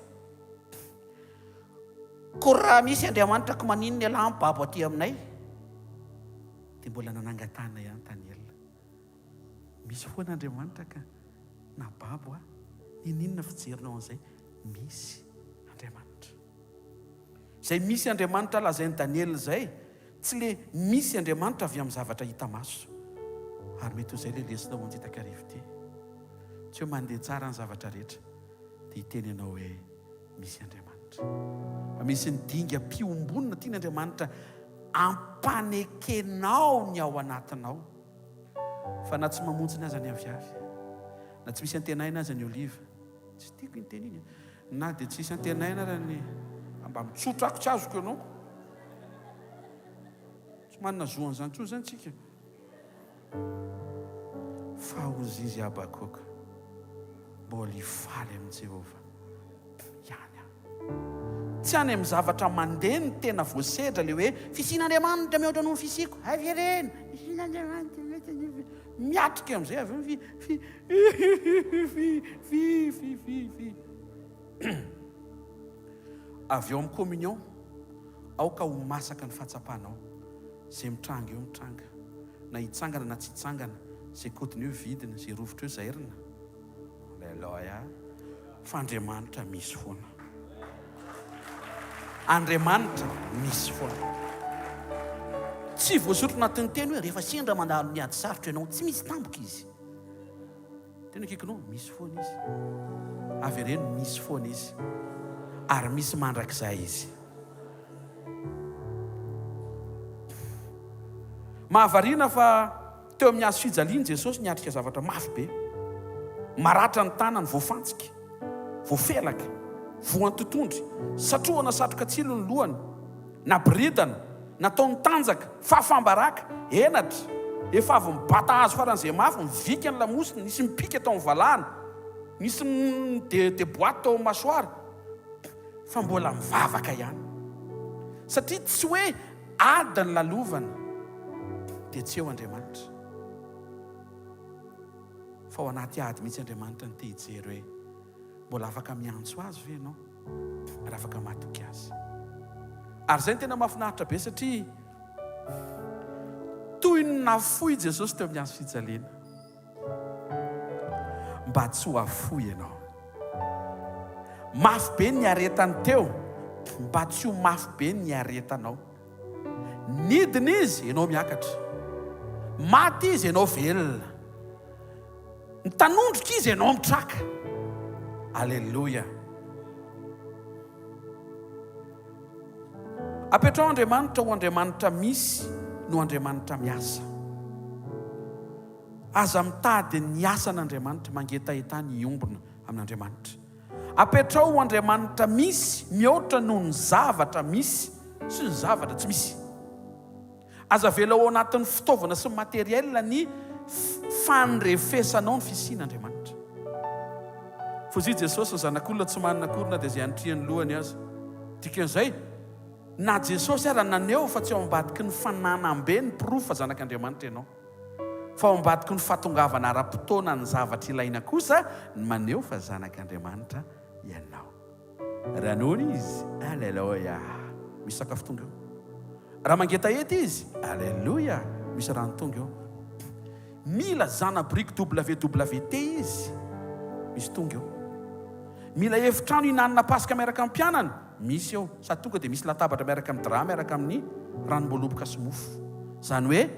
Ko raha misy Andriamanitra ko manino ny alahy babo aty aminay, dia mbola nanangatana ihany Daniel. Misy foana Andriamanitra ka na babo ninona fijerinao an'izay? Misy Andriamanitra. Zay misy Andriamanitra lazainy Daniel zay, tsy le misy Andriamanitra avy amin'ny zavatra hita maso. Ary mety ho zay le lesina ho anjitakarivo ty. Tsy hoe mandeha tsara ny zavatra rehetra dia hiteny ianao hoe misy Andriamanitra. Misy ny dinga fiombonana tiany Andriamanitra ampanekenao ny ao anatinao. Fa na tsy mamonjy ny aza ny aviavy, na tsy misy antenaina aza ny oliva, tsy tiako ny teny iny. Na dia tsy misy antenaina raha ny mba mitsotrako tsy azoko ianao. Tsy manana zoan'izany tso zany tsika. Fa ozy izy Habakoka, mbola hifaly amin'i Jehovah. Tsy any amin'ny zavatra mandeha ny tena voasedra le hoe fisian'Andriamanitra mihoatra noho ny fisiko. Averena, fisian'Andriamanitra miatrika amin'izay avy avy eo amin'ny communion, aoka ho masaka ny fahatsapanao. Zay mitranga eo mitranga, na hitsangana na tsy hitsangana, zay kotiny eo vidina, zay rovitra eo zairina. Aleluia. Fa Andriamanitra misy foana. Andriamanitra misy foana. Tsy voasotro anatin'ny teny hoe rehefa sendra mandalo ny ady sarotra ianao, tsy misy tampoka izy. Tena kikinao, misy foana izy. Avy ireny misy foana izy. Ary misy mandrakizay izy. Mahavariana fa teo amin'ny hazo fijaliany Jesosy niatrika zavatra mafy be. Maratra ny tanany, voafantsika, voafelaka, voantotondry, satroana satroka tsilo ny lohany, na bridana, nataony tanjaka, fafambaraka, enatra, efa avy mibata azo faran'izay mafy, mivika ny lamosiny, nisy mipika tao amin'ny valahana, nisy deboaty tao amin'ny masoara, fa mbola mivavaka ihany. Satria tsy hoe adiny lalovana dia tsy eo Andriamanitra. Fa ao anaty ady mihitsy Andriamanitra ny te hijery hoe mbola afaka miantso azy ve ianao, ary afaka matoky azy. Ary zay ny tena mahafinaritra be satria toy ny nafoy Jesosy teo amin'ny hazo fijaliana, mba tsy ho afoy ianao. Mafy be ny aretany teo, mba tsy ho mafy be ny aretanao. Nidina izy, ianao miakatra. Maty izy, ianao velona. Ny tanondroka izy, ianao mitraka. Aleluia. Apetrao Andriamanitra ho Andriamanitra misy no Andriamanitra miasa. Aza mitady ny asan'Andriamanitra, mangetahentany iombona amin'Andriamanitra. Apetrao ho Andriamanitra misy mihoatra noho ny zavatra misy sy ny zavatra tsy misy. Aza vela ao anatin'ny fitaovana sy materiel ny fandrefesanao ny fisian'Andriamanitra. Fozia Jesosy ny zanak'olona tsy manana korona dia izay antriany lohany azy. Dikan'izay, na Jesosy ary naneo fa tsy ao ambadiky ny fananam-be ny pirofo fa zanak'Andriamanitra ianao, fa ao ambadiky ny fahatongavana ara-potoana ny zavatra ilaina kosa ny maneo fa zanak'Andriamanitra ianao. Ranony izy, aleluia, misy sakafo tonga eo. Raha mangetahety izy, aleluia, misy rano tonga eo. Mila zana brique WWT izy, misy tonga eo. Mila efitrano hinanana pasika miaraka amin'ny mpianana, misy eo. Sady tonga dia misy latabatra miaraka amin'ny drap miaraka amin'ny ranom-boaloboka sy mofo. Zany hoe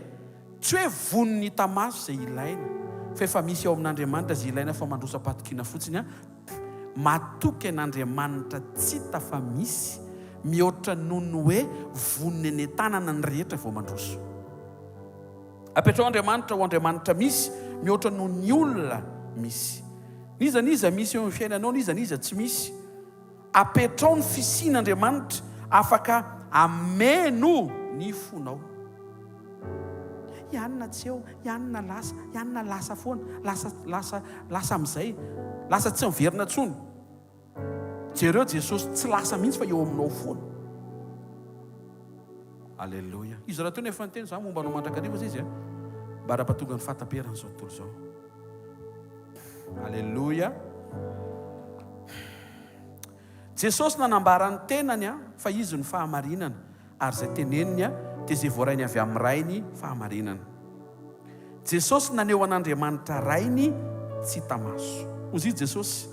tsy hoe vonony hita maso izay ilaina, fa efa misy ao amin'Andriamanitra izay ilaina fa mandrosa-patokina fotsiny. Matoky an'Andriamanitra tsy hita fa misy mihoatra noho ny hoe vonony eny tanana ny rehetra vao mandroso. Apetrao Andriamanitra ho Andriamanitra misy mihoatra noho ny olona misy. Nizaniza misy eo amin'ny fiainanao, nizaniza tsy misy. Apetrao ny fisian'Andriamanitra afaka ameno ny fonao. Ianona tsy eo, ianona lasa foana, lasa amin'izay, lasa tsy miverina tsony. Jereo Jesosy tsy lasa mihitsy fa eo aminao foana. Aleluia. Izy raha toy ny efa nyteny izany momba anao mandrakariva izy mba raha-pahatonga ny fahataperana izao tontolo izao. Aleluia. Jesosy nanambara ny tenany fa izy ny fahamarinana, ary izay teneniny dia izay voarainy avy amin'ny rainy fahamarinana. Jesosy naneo an'Andriamanitra rainy tsy hita maso. Ozy Jesosy,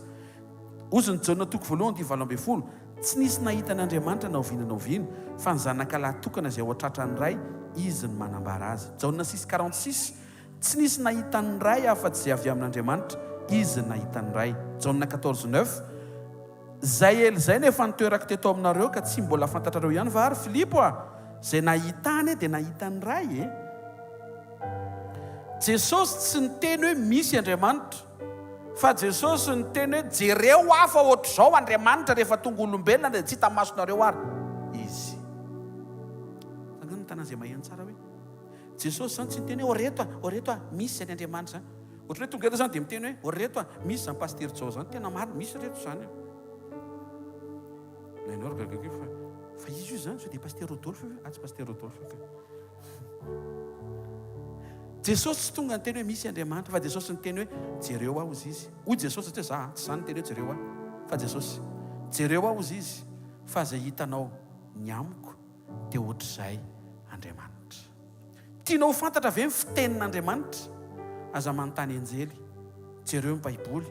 ozy ny Jaona toko 1:20, tsy nisy nahita n'Andriamanitra naoviana fa ny zanakalahy tokana izay ao an-tratrany ray izy ny manambara azy. Jaona 6:46 tsy nisy nahita ny ray afa-tsy izay avy amin'Andriamanitra izy nahita ny ray. Jaona 14:9 zay elizay nefa nitoerako teto aminareo ka tsy mbola fantatrareo ihany fa ary Filipo zay nahitany dia nahita ny ray Jesosy tsy niteny hoe misy Andriamanitra fa Jesosy niteny hoe jereo hafa ohatr'izao Andriamanitra rehefa tonga olombelona dia tsy hita masonareo ary izy. Tangana ny tanàna izay maheno tsara hoe Jesosy zany tsy niteny hoe oreto misy zany Andriamanitra zany. Ohatra hoe tonga eto zany dia miteny hoe oreto misy zany paster Jao zany tena marina misy reto zany. Nainao ragaga fa izy io zany sao dia paster Rodolphe tsy paster Rodolphe. Jesosy tsy tonga niteny hoe misy Andriamanitra fa Jesosy niteny hoe jereo aho izy izy. Hoy Jesosy tsy hoe tsy zany niteny hoe jereo aho fa Jesosy jereo aho izy izy fa zay hitanao ny amiko dia ohatr'izay Andriamanitra. Tianao fantatra ve ny fitenin'Andriamanitra? Aza manontany anjely, jereo ny Baiboly,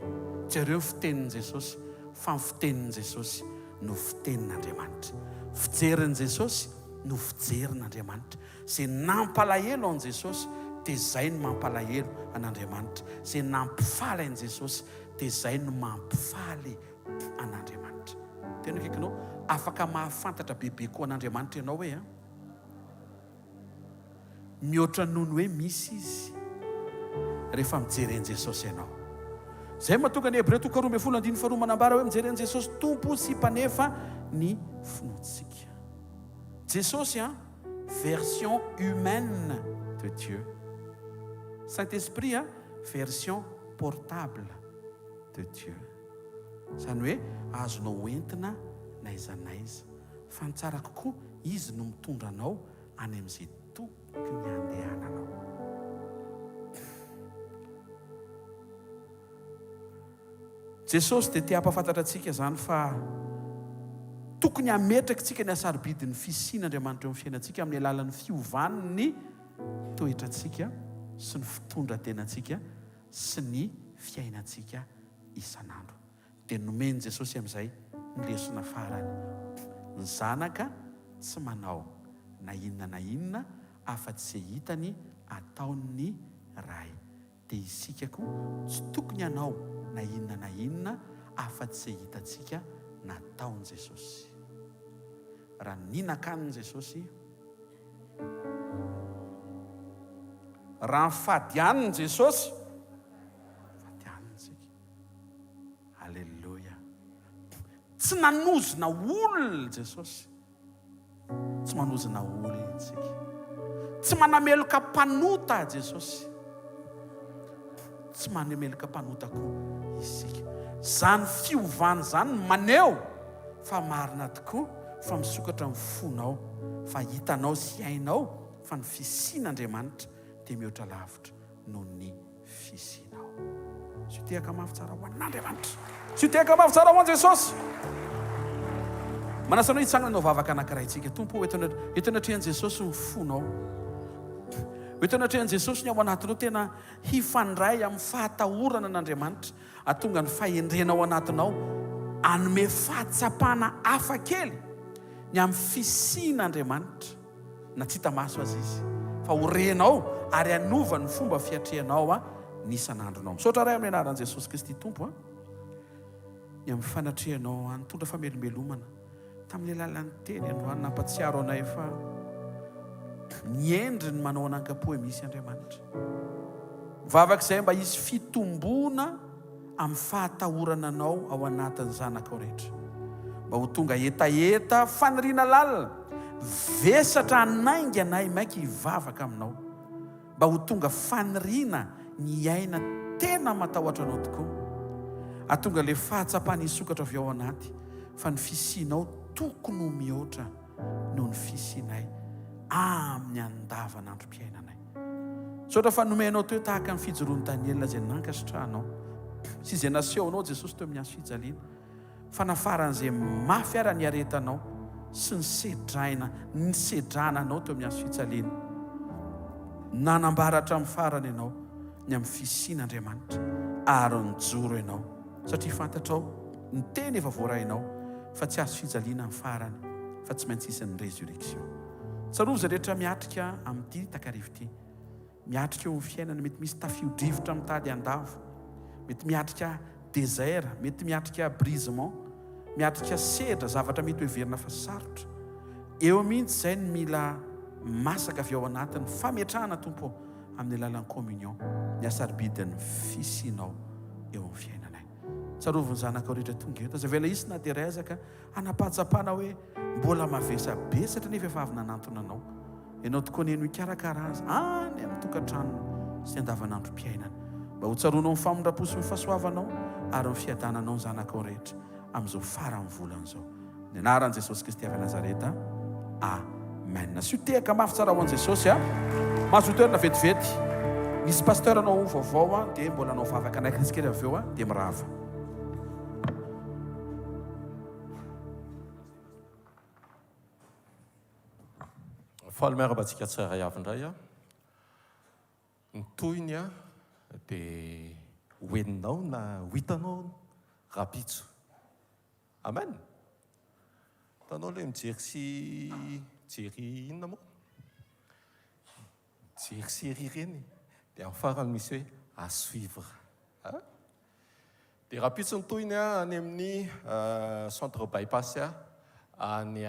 jereo ny fitenin'i Jesosy, fa ny fitenin'i Jesosy no fitenin'Andriamanitra. Fijerin'i Jesosy no fijerin'Andriamanitra. Zay nampalahelo an Jesosy dia zay no mampalahelo an'Andriamanitra. Zay nampifaly an Jesosy dia zay no mampifaly an'Andriamanitra. Tena kaikinao afaka mahafantatra bebe koa an'Andriamanitra ianao hoe mihoatra noho ny hoe misy izy rehefa mijery an Jesosy ianao. Zay mahatonga ny Hebreo 12:12 manambara hoe mijery an Jesosy tompo sy mpanefa ny finoantsika. Jesosy version humaine de Dieu. Saint-Esprit version portable de Dieu. Zany hoe azonao entina na aiza na aiza fa ny tsara kokoa izy no mitondra anao any amin'izay tokony andehananao. Jesosy dia tia hampafantatra antsika zany fa tokony hametraka tsika ny asarobidin'ny fisian'Andriamanitra eo amin'ny fiainantsika amin'ny alalan'ny fiovan'ny toetrantsika sy ny fitondran-tenantsika sy ny fiainantsika isan'andro. Dia nomeny Jesosy amin'izay ny lesona farany. Ny zanaka tsy manao na inona afa-tsy izay hitany ataon'ny ray. Dia isika koa tsy tokony hanao na inona afa-tsy izay hitantsika nataon'i Jesosy. Raha ninan-kaniny Jesosy, raha nifadianiny Jesosy, fadianiny tsika. Halleluja. Tsy nanozona olona Jesosy, tsy manozona olona tsika. Tsy manameloka mpanota Jesosy, tsy manameloka mpanota koa isika. Zany fiovany zany maneho fa marina tokoa fa misokatra amin'ny fonao, fa hitanao sy hainao fa ny fisian'Andriamanitra dia mihoatra lavitra noho ny fisianao. Sy tehaka mafy tsara ho an'Andriamanitra, sy tehaka mafy tsara ho an Jesosy. Manasanao hitsangana nao vavaka anankiray tsika. Tompo, eto anatrehan'i Jesosy ny fonao, eto anatrehan'i Jesosy ny ao anatinao tena hifandray amin'ny fahatahorana an'Andriamanitra, atonga ny fahendrena ao anatinao anome fahatsapana hafa kely ny amin'ny fisian'Andriamanitra na tsy hita maso azy izy, fa horenao ary anova ny fomba fiatrehanao n'isan'andronao. Misaotra ray amin'ny anaran'i Jesosy Kristy Tompo ny amin'ny fanatrehanao anitondra famelombelomana tamin'ny alalan'ny teny androany. Nampatsiaro anay fa niendry ny manao anankapoe misy Andriamanitra. Vavak'izay mba hisy fitombona amin'ny fahatahorana anao ao anatin'ny zanakao rehetra, mba ho tonga etaeta faniriana lalina, vesatra hanaingy anay maiky hivavaka aminao, mba ho tonga faniriana ny aina tena matahotra anao tokoa, atonga le fahatsapana hisokatra avy ao anaty, fa ny fisianao tokony ho mihoatra noho ny fisianay amin'ny andavanandrom-piainanay. Sotra fa nomenao teo tahaka ny fijoroan'ny Daniela izay nankasitrahanao sy izay nasehonao Jesosy teo amin'ny hazo fijaliana, fa nafaran'izay mafy ara ny aretanao sy ny sedrana anao teo amin'ny hazo fijaliana, nanambaratra amin'ny farany ianao ny amin'ny fisian'Andriamanitra ary nijoro ianao, satria fantatrao ny teny efa voarahinao fa tsy azo fijaliana amin'ny farany fa tsy maintsy isan'ny résurrection. Tsarovy za rehetra miatrika amin'ity takarivo ity, miatrika eo amin'ny fiainana, mety misy tafio-drivotra mitady andavo, mety miatrika désert, mety miatrika brisement, miatrika sedra, zavatra mety hoeverina fa sarotra. Eo mihitsy izay ny mila masaka avy ao anatiny fametrahana tompo amin'ny alalan'ny communion, ny asarbidin'ny fisinao eo amin'ny fiainanay. Tsaroviny zanaka rehetra tonga eto, aza vela isy na dia rezaka anapatsapana hoe mbola mavesa besatra ny vehivavy nanantona anao, ianao tokoa ny eno hikarakara azy any amin'ny tokantrano sy andavanandrom-piainana, mba ho tsaroanao ny famondrapo sy ny fahasoavanao ary ny fiadananao ny zanaka rehetra amin'izao farany volan'izao. Ny anaran'i Jesosy Kristy avy Nazareta, amen. Sy ho tehaka mafy tsara ho an'i Jesosy a. Mahazo toerana vetivety. Misy pasteur anao vaovao a, dia mbola anao vavaka anaiky isikely avy eo a, dia mirava. Faly miarabantsika tsara avy-indray a. Ny tohiny a dia hoeninao na ho hitanao rapitso. Amen. Hitanao ilay mijery sy jery inona moa? Jery série ireny. Dia amin'ny farany misy hoe à suivre. Dia rapitso ny tohiny a any amin'ny centre bypass a, any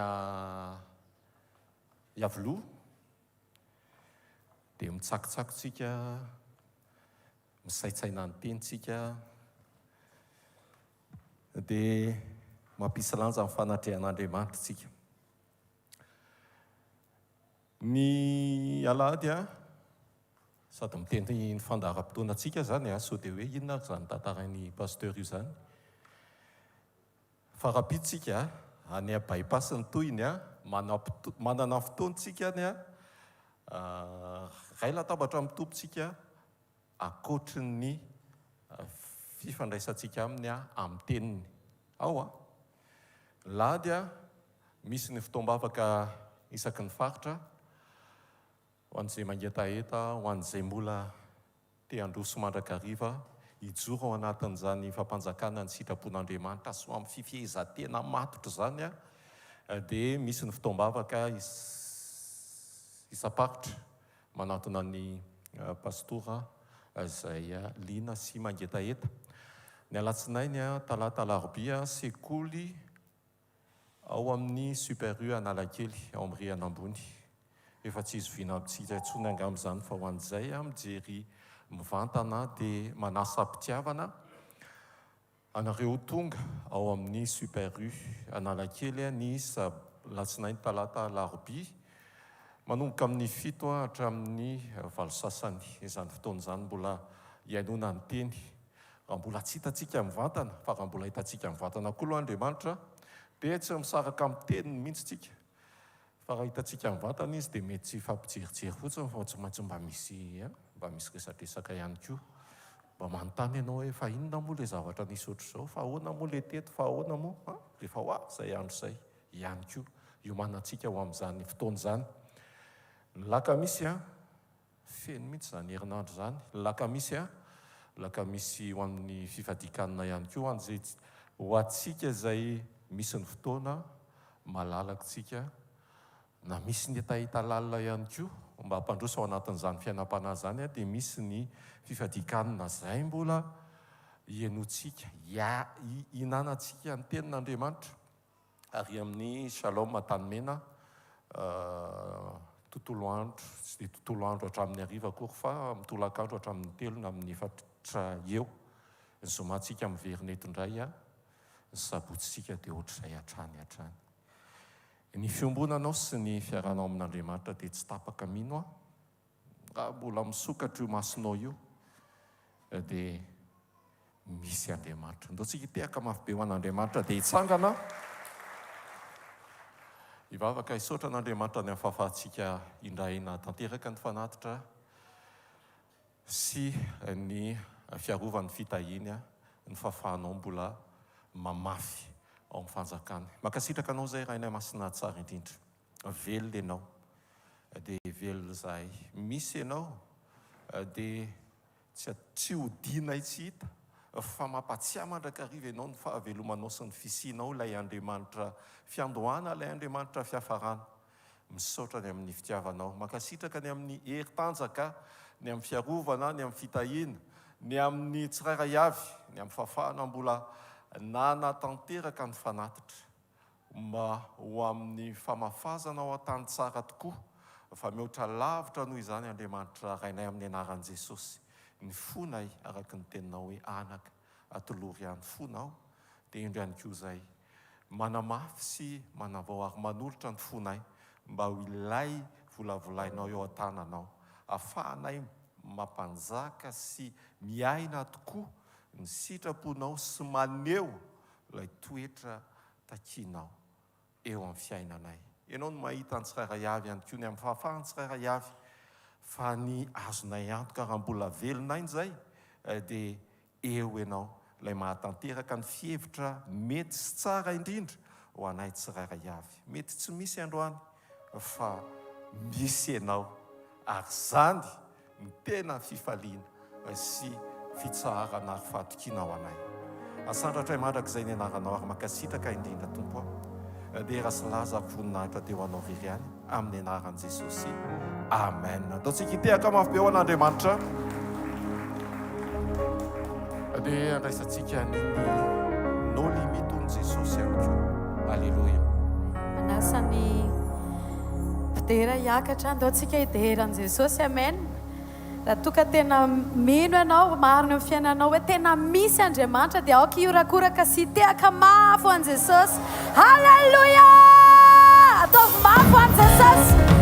Iavoloha. Dia mitsakotsakotsika, misaitsaina ny tenitsika, dia mampisy lanja amin'ny fanatrehan'Andriamanitra tsika. Ny alahady a sady miteny ny fandaharam-potoanantsika zany a, so dia hoe inona zany tantarain'ny pasteur io zany. Fa rapitsika any a bypass ny tohiny a, manana fotoantsika any a, ray latabatra mitompontsika akoatry ny fifandraisantsika aminy a amin'ny teniny. Ao a, lady a, misy ny fotoam-bavaka isaky ny faritra, ho an'izay mangetaheta, ho an'izay mbola te handroso mandrakariva, hijoro ao anatin'izany fampanjakana ny sitrapon'Andriamanitra so amin'ny fifehezan-tena matotra zany a. Dia misy ny fotoam-bavaka isam-paritra manatona ny pastora izay liana sy mangetaheta. Ny alatsinainy a, talata alarobia, sekoly ao amin'ny Super U Analakely ao amin'ny Rihana ambony. Efa tsy izoviana amintsika intsony angamizany fa ho an'izay a mijery mivantana dia manasa mpitiavana. Anareo tonga ao amin'ny Super U Analakely ny alatsinainy talata alarobia, manomboka amin'ny 7 hatramin'ny 8 sasany. Izany fotoana izany mbola hiainona ny teny. Raha mbola tsy hitantsika mivantana, fa raha mbola hitantsika mivantana koa aloha Andriamanitra, dia tsy misaraka amin'ny teniny mihitsy tsika. Fa raha hitantsika mivantana izy dia mety tsy fampijerijery fotsiny, fa tsy maintsy mba misy resatresaka ihany koa. Mba manontany ianao hoe fa inona moa ilay zavatra nisy ohatr'izao, fa ahoana moa ilay teto, fa ahoana moa? Rehefa ho izay andro izay ihany koa iomanantsika ho amin'izany fotoana izany. Ny lakamisy a, feno mihitsy izany herinandro izany. Ny lakamisy ho amin'ny fifadikanana ihany koa, ho antsika izay misy ny fotoana malalakitsika, na misy ny hetaheta lalina ihany koa, mba hampandroso ao anatin'izany fiainam-panahy izany dia misy ny fifadikanana izay mbola hienotsika, hinanantsika ny tenin'Andriamanitra. Ary amin'ny Shalom Tanimena, tontolo andro, tsy dia tontolo andro hatramin'ny hariva akory fa mitolakandro hatramin'ny 3 na amin'ny 4 eo. Ny zomantsika miverina eto indray a, ny sabotsitsika dia ohatr'izay hatrany. Ny fiombonanao sy ny fiaranao amin'Andriamanitra dia tsy tapaka mino a. Raha mbola misokatra io masonao io, dia misy Andriamanitra. Ndao tsika tehaka mafy be ho an'Andriamanitra dia hitsangana. Hivavaka hisaotra an'Andriamanitra ny hafahafahantsika indraina tanteraka ny fanatitra sy ny fiarovany fitahiny a, ny fahafahanao mbola mamafy ao amin'ny fanjakany. Makasitraka anao izay raha inay masina tsara indrindra. Velona ianao, dia velona izay misy ianao, dia tsy hodiana tsy hita fa mampatsiahy mandrakariva ianao ny fahavelomanao sy ny fisianao ilay Andriamanitra fiandohana, ilay Andriamanitra fiafarana. Misaotra ny amin'ny fitiavanao, makasitraka ny amin'ny heri-tanjaka, ny amin'ny fiarovana, ny amin'ny fitahiana, ny amin'ny tsirairay avy, ny amin'ny fafahana mbola nanatanteraka ny fanatitra, mba ho amin'ny famafazana ao an-tany tsara tokoa, fa mihoatra lavitra noho izany Andriamanitra rainay amin'ny anaran'i Jesosy. Ny fonay araka ny teninao hoe anaka atolory ihany fonao, dia indro ihany koa izay manamafy sy manavao ary manolotra ny fonay mba ho ilay volavolainao eo an-tananao, ahafahanay mampanjaka sy miaina tokoa ny sitraponao sy maneho ilay toetra takianao eo amin'ny fiainanay. Ianao no mahita ny tsirairay avy ihany koa, ny amin'ny fahafahany tsirairay avy, fa ny azonay antoka raha mbola velonay izay dia eo ianao ilay mahatanteraka ny fihevitra mety sy tsara indrindra ho anay tsirairay avy. Mety tsy misy androany, fa misy ianao, ary zany ny tena fifaliana sy fitsarana ary fahatokiana ao anay. Asandratra mandrakizay ny anaranao ary makasitraka indrindra Tompo aho, dia raha sy laza ary voninahitra teo anao very ihany amin'ny anaran'i Jesosy. Amen. Ataontsika hitehaka mafy be ho an'Andriamanitra, dia andraisantsika niny no limiton'i Jesosy ihany koa. Alleluia. Manasany mpidera hiakatra, andaontsika hideran'i Jesosy. Amen. Raha toka tena mino ianao, marina amin'ny fiainanao hoe tena misy Andriamanitra, dia aoka iorakoraka sy hitehaka mafy ho an'i Jesosy. Halleluia! Ataovy mafy ho an'i Jesosy.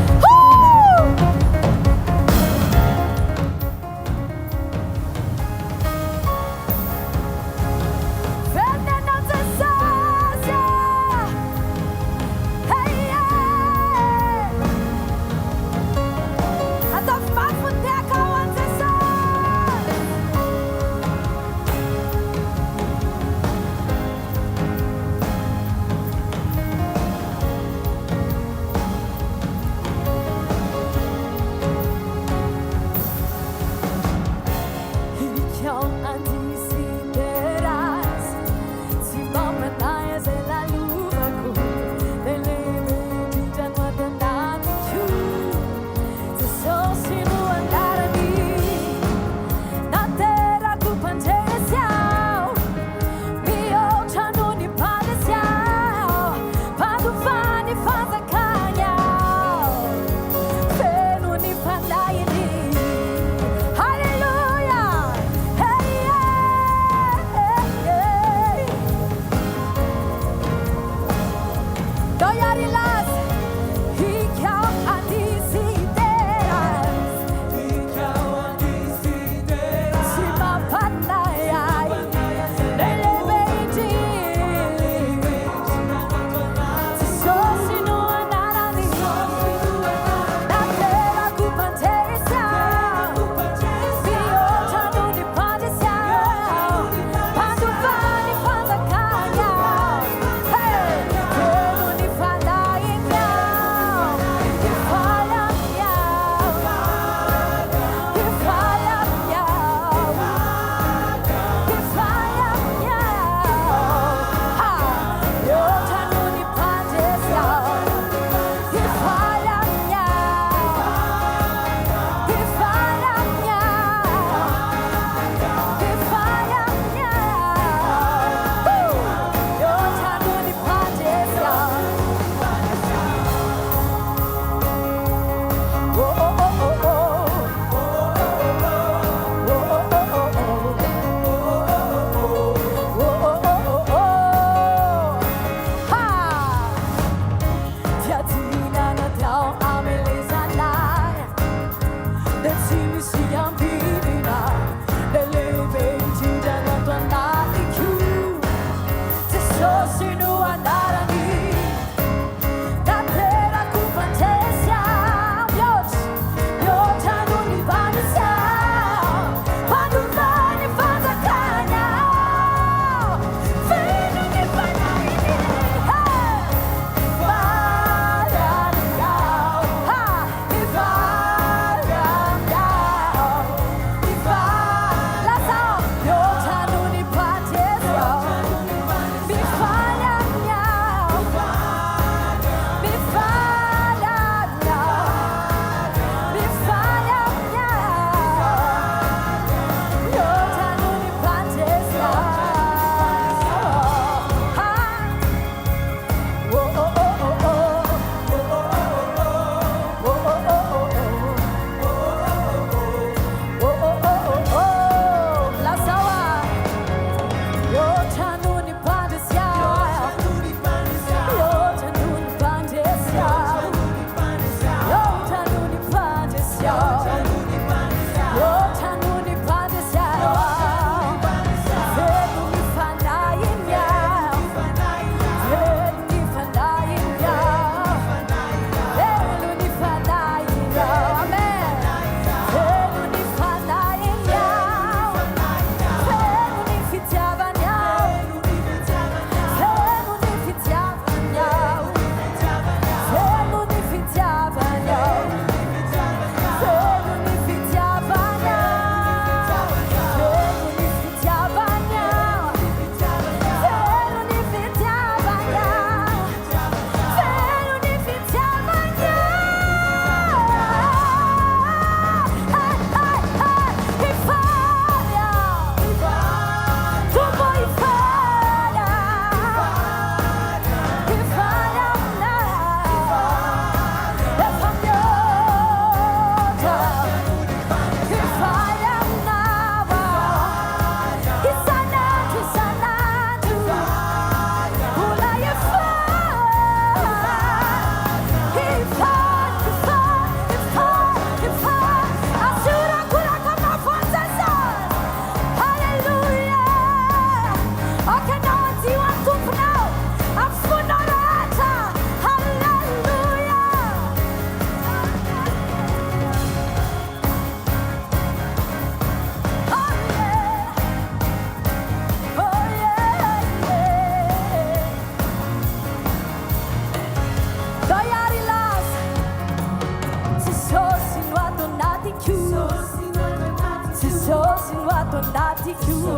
ato anatiko,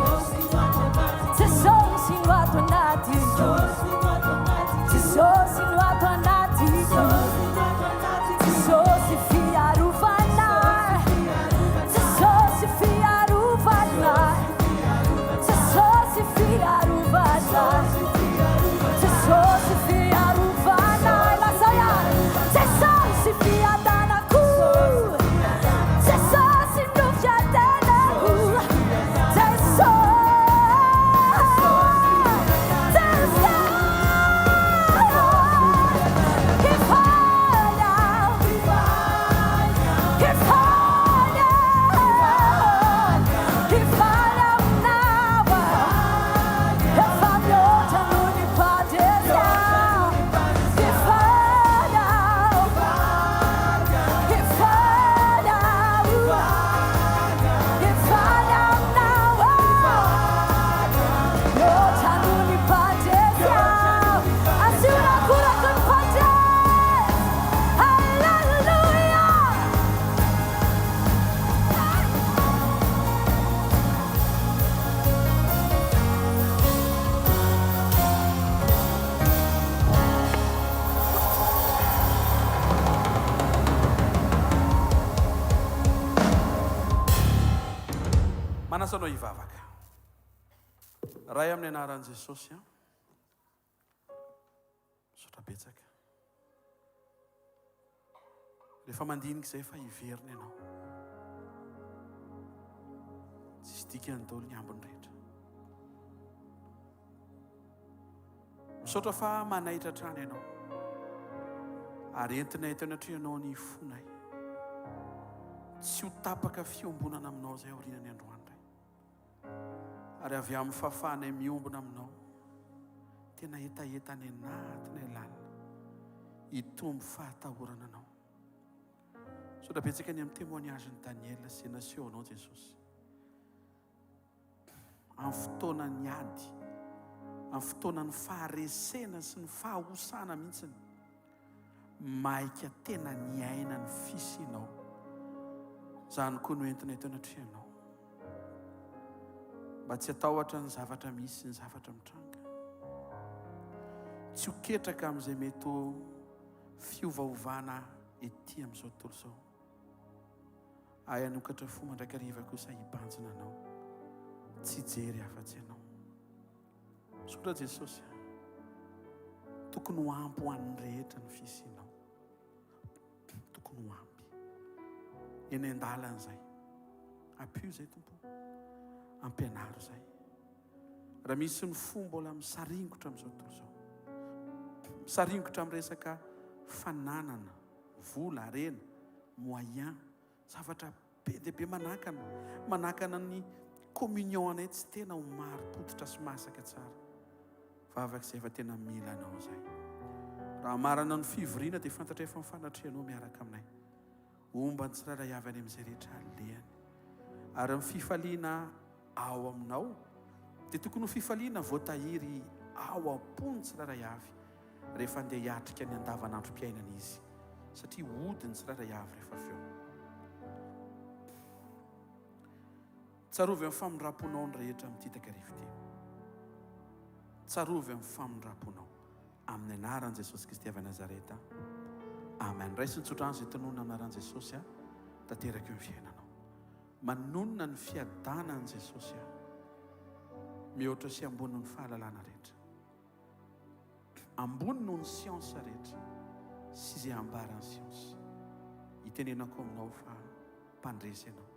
Jesosy no ato anatiko, Jesosy no ato anatiko, Jesosy fiarovana, Jesosy fiarovana, Jesosy fiarovana, Jesosy fiarovana, Lazaia, Jesosy fiadanako, Jesosy no fiadanako, Manasanao hivavaka. Ray amin'ny anaran'i Jesosy a. Misaotra betsaka. Rehefa mandinika izay fa hiverina ianao. Tsisy dikany daholo ny ambiny rehetra. Misaotra fa manaitra trano ianao. Ary entinay teo anatrihanao ny fonay. Tsy ho tapaka fiombonana aminao izay aorianany androany. Ary avy amin'ny fahafahanay miombona aminao, tena hetaheta any anatinay lalina, hitombo fahatahorana anao. Saotra betsaka ny amin'ny témoignage-ny Daniela sy nasehoanao Jesosy. Amin'ny fotoanany ady, amin'ny fotoanany faharesena sy ny fahahosana mihitsiny, maika tena niaina ny fisinao. Zany koa no entinay teo anatrihanao. Mba tsy atahotra ny zavatra misy sy ny zavatra mitranga. Tsy ho ketraka amin'izay mety ho fiovaovana ety amin'izao tontolo izao. Hanokatra fo mandrakariva kosa hibanjina anao. Tsy jery afa-tsy ianao. Saotra Jesosy, tokony ho ampy ho an'ny rehetra ny fisinao. Tokony ho ampy. Eny an-dalana izay. Ampio izay tompo. Ampianaro izay. Raha misy ny fomba mbola misaringotra amin'izao tontolo izao. Misaringotra amin'ny resaka fananana, vola, arena, moyen, zavatra be dia be manakana ny communion anay tsy tena ho maro-potitra sy masaka tsara. Vavaka izay efa tena mila anao izay. Raha marana ny fivoriana dia fantatra efa mifanatrianao miaraka aminay. Omba ny tsirairay avy any amin'izay rehetra alehany. Ary amin'ny fifaliana ao aminao, dia tokony ho fifaliana voatahiry ao am-pony tsirairay avy rehefa andeha hiatrika ny andavanandrom-piainana izy. Satria hodiny tsirairay avy rehefa avy eo. Tsarovy amin'ny famindraponao ny rehetra amin'ity takarivo ity. Tsarovy amin'ny famindraponao. Amin'ny anaran'i Jesosy Kristy avy Nazareta. Amen. Raisy ny tsotra izay tanonana anaran'i Jesosy tanteraka eo ny fiainanao. Manonona ny fiadanan'i Jesosy mihoatra sy ambony ny fahalalana rehetra. Ambony noho ny siansa rehetra sy izay ambarany siansa. Hitenenako aminao fa mpandresy ianao.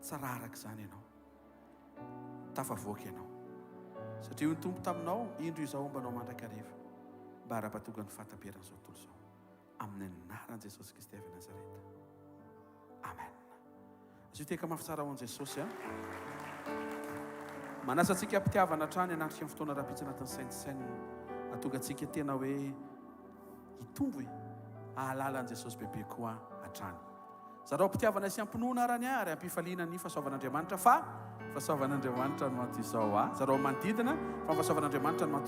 Tsararaka izany ianao. Tafavoaka ianao. Satria ny tompo taminao, indro izao mbanao mandrakariva. Mba ara-patoga ny fahataberana izao tontolo izao. Amin'ny anaran'i Jesosy Kristy avy Nazareta. Amen. Azo teka mafy tsara ho an'i Jesosy manasa antsika mpitiavana trany anatrika amin'ny fotoana rapitsy anatin'ny saintsy atonga antsika tena hoe hitombo ahalala an'i Jesosy bebe koa hatrany. Zareo mpitiavana sy ampinoana arany ary ampifaliana ny fahasoavan'Andriamanitra fa fahasoavan'Andriamanitra no maty izao. Zareo manodidina fa fahasoavan'Andriamanitra no maty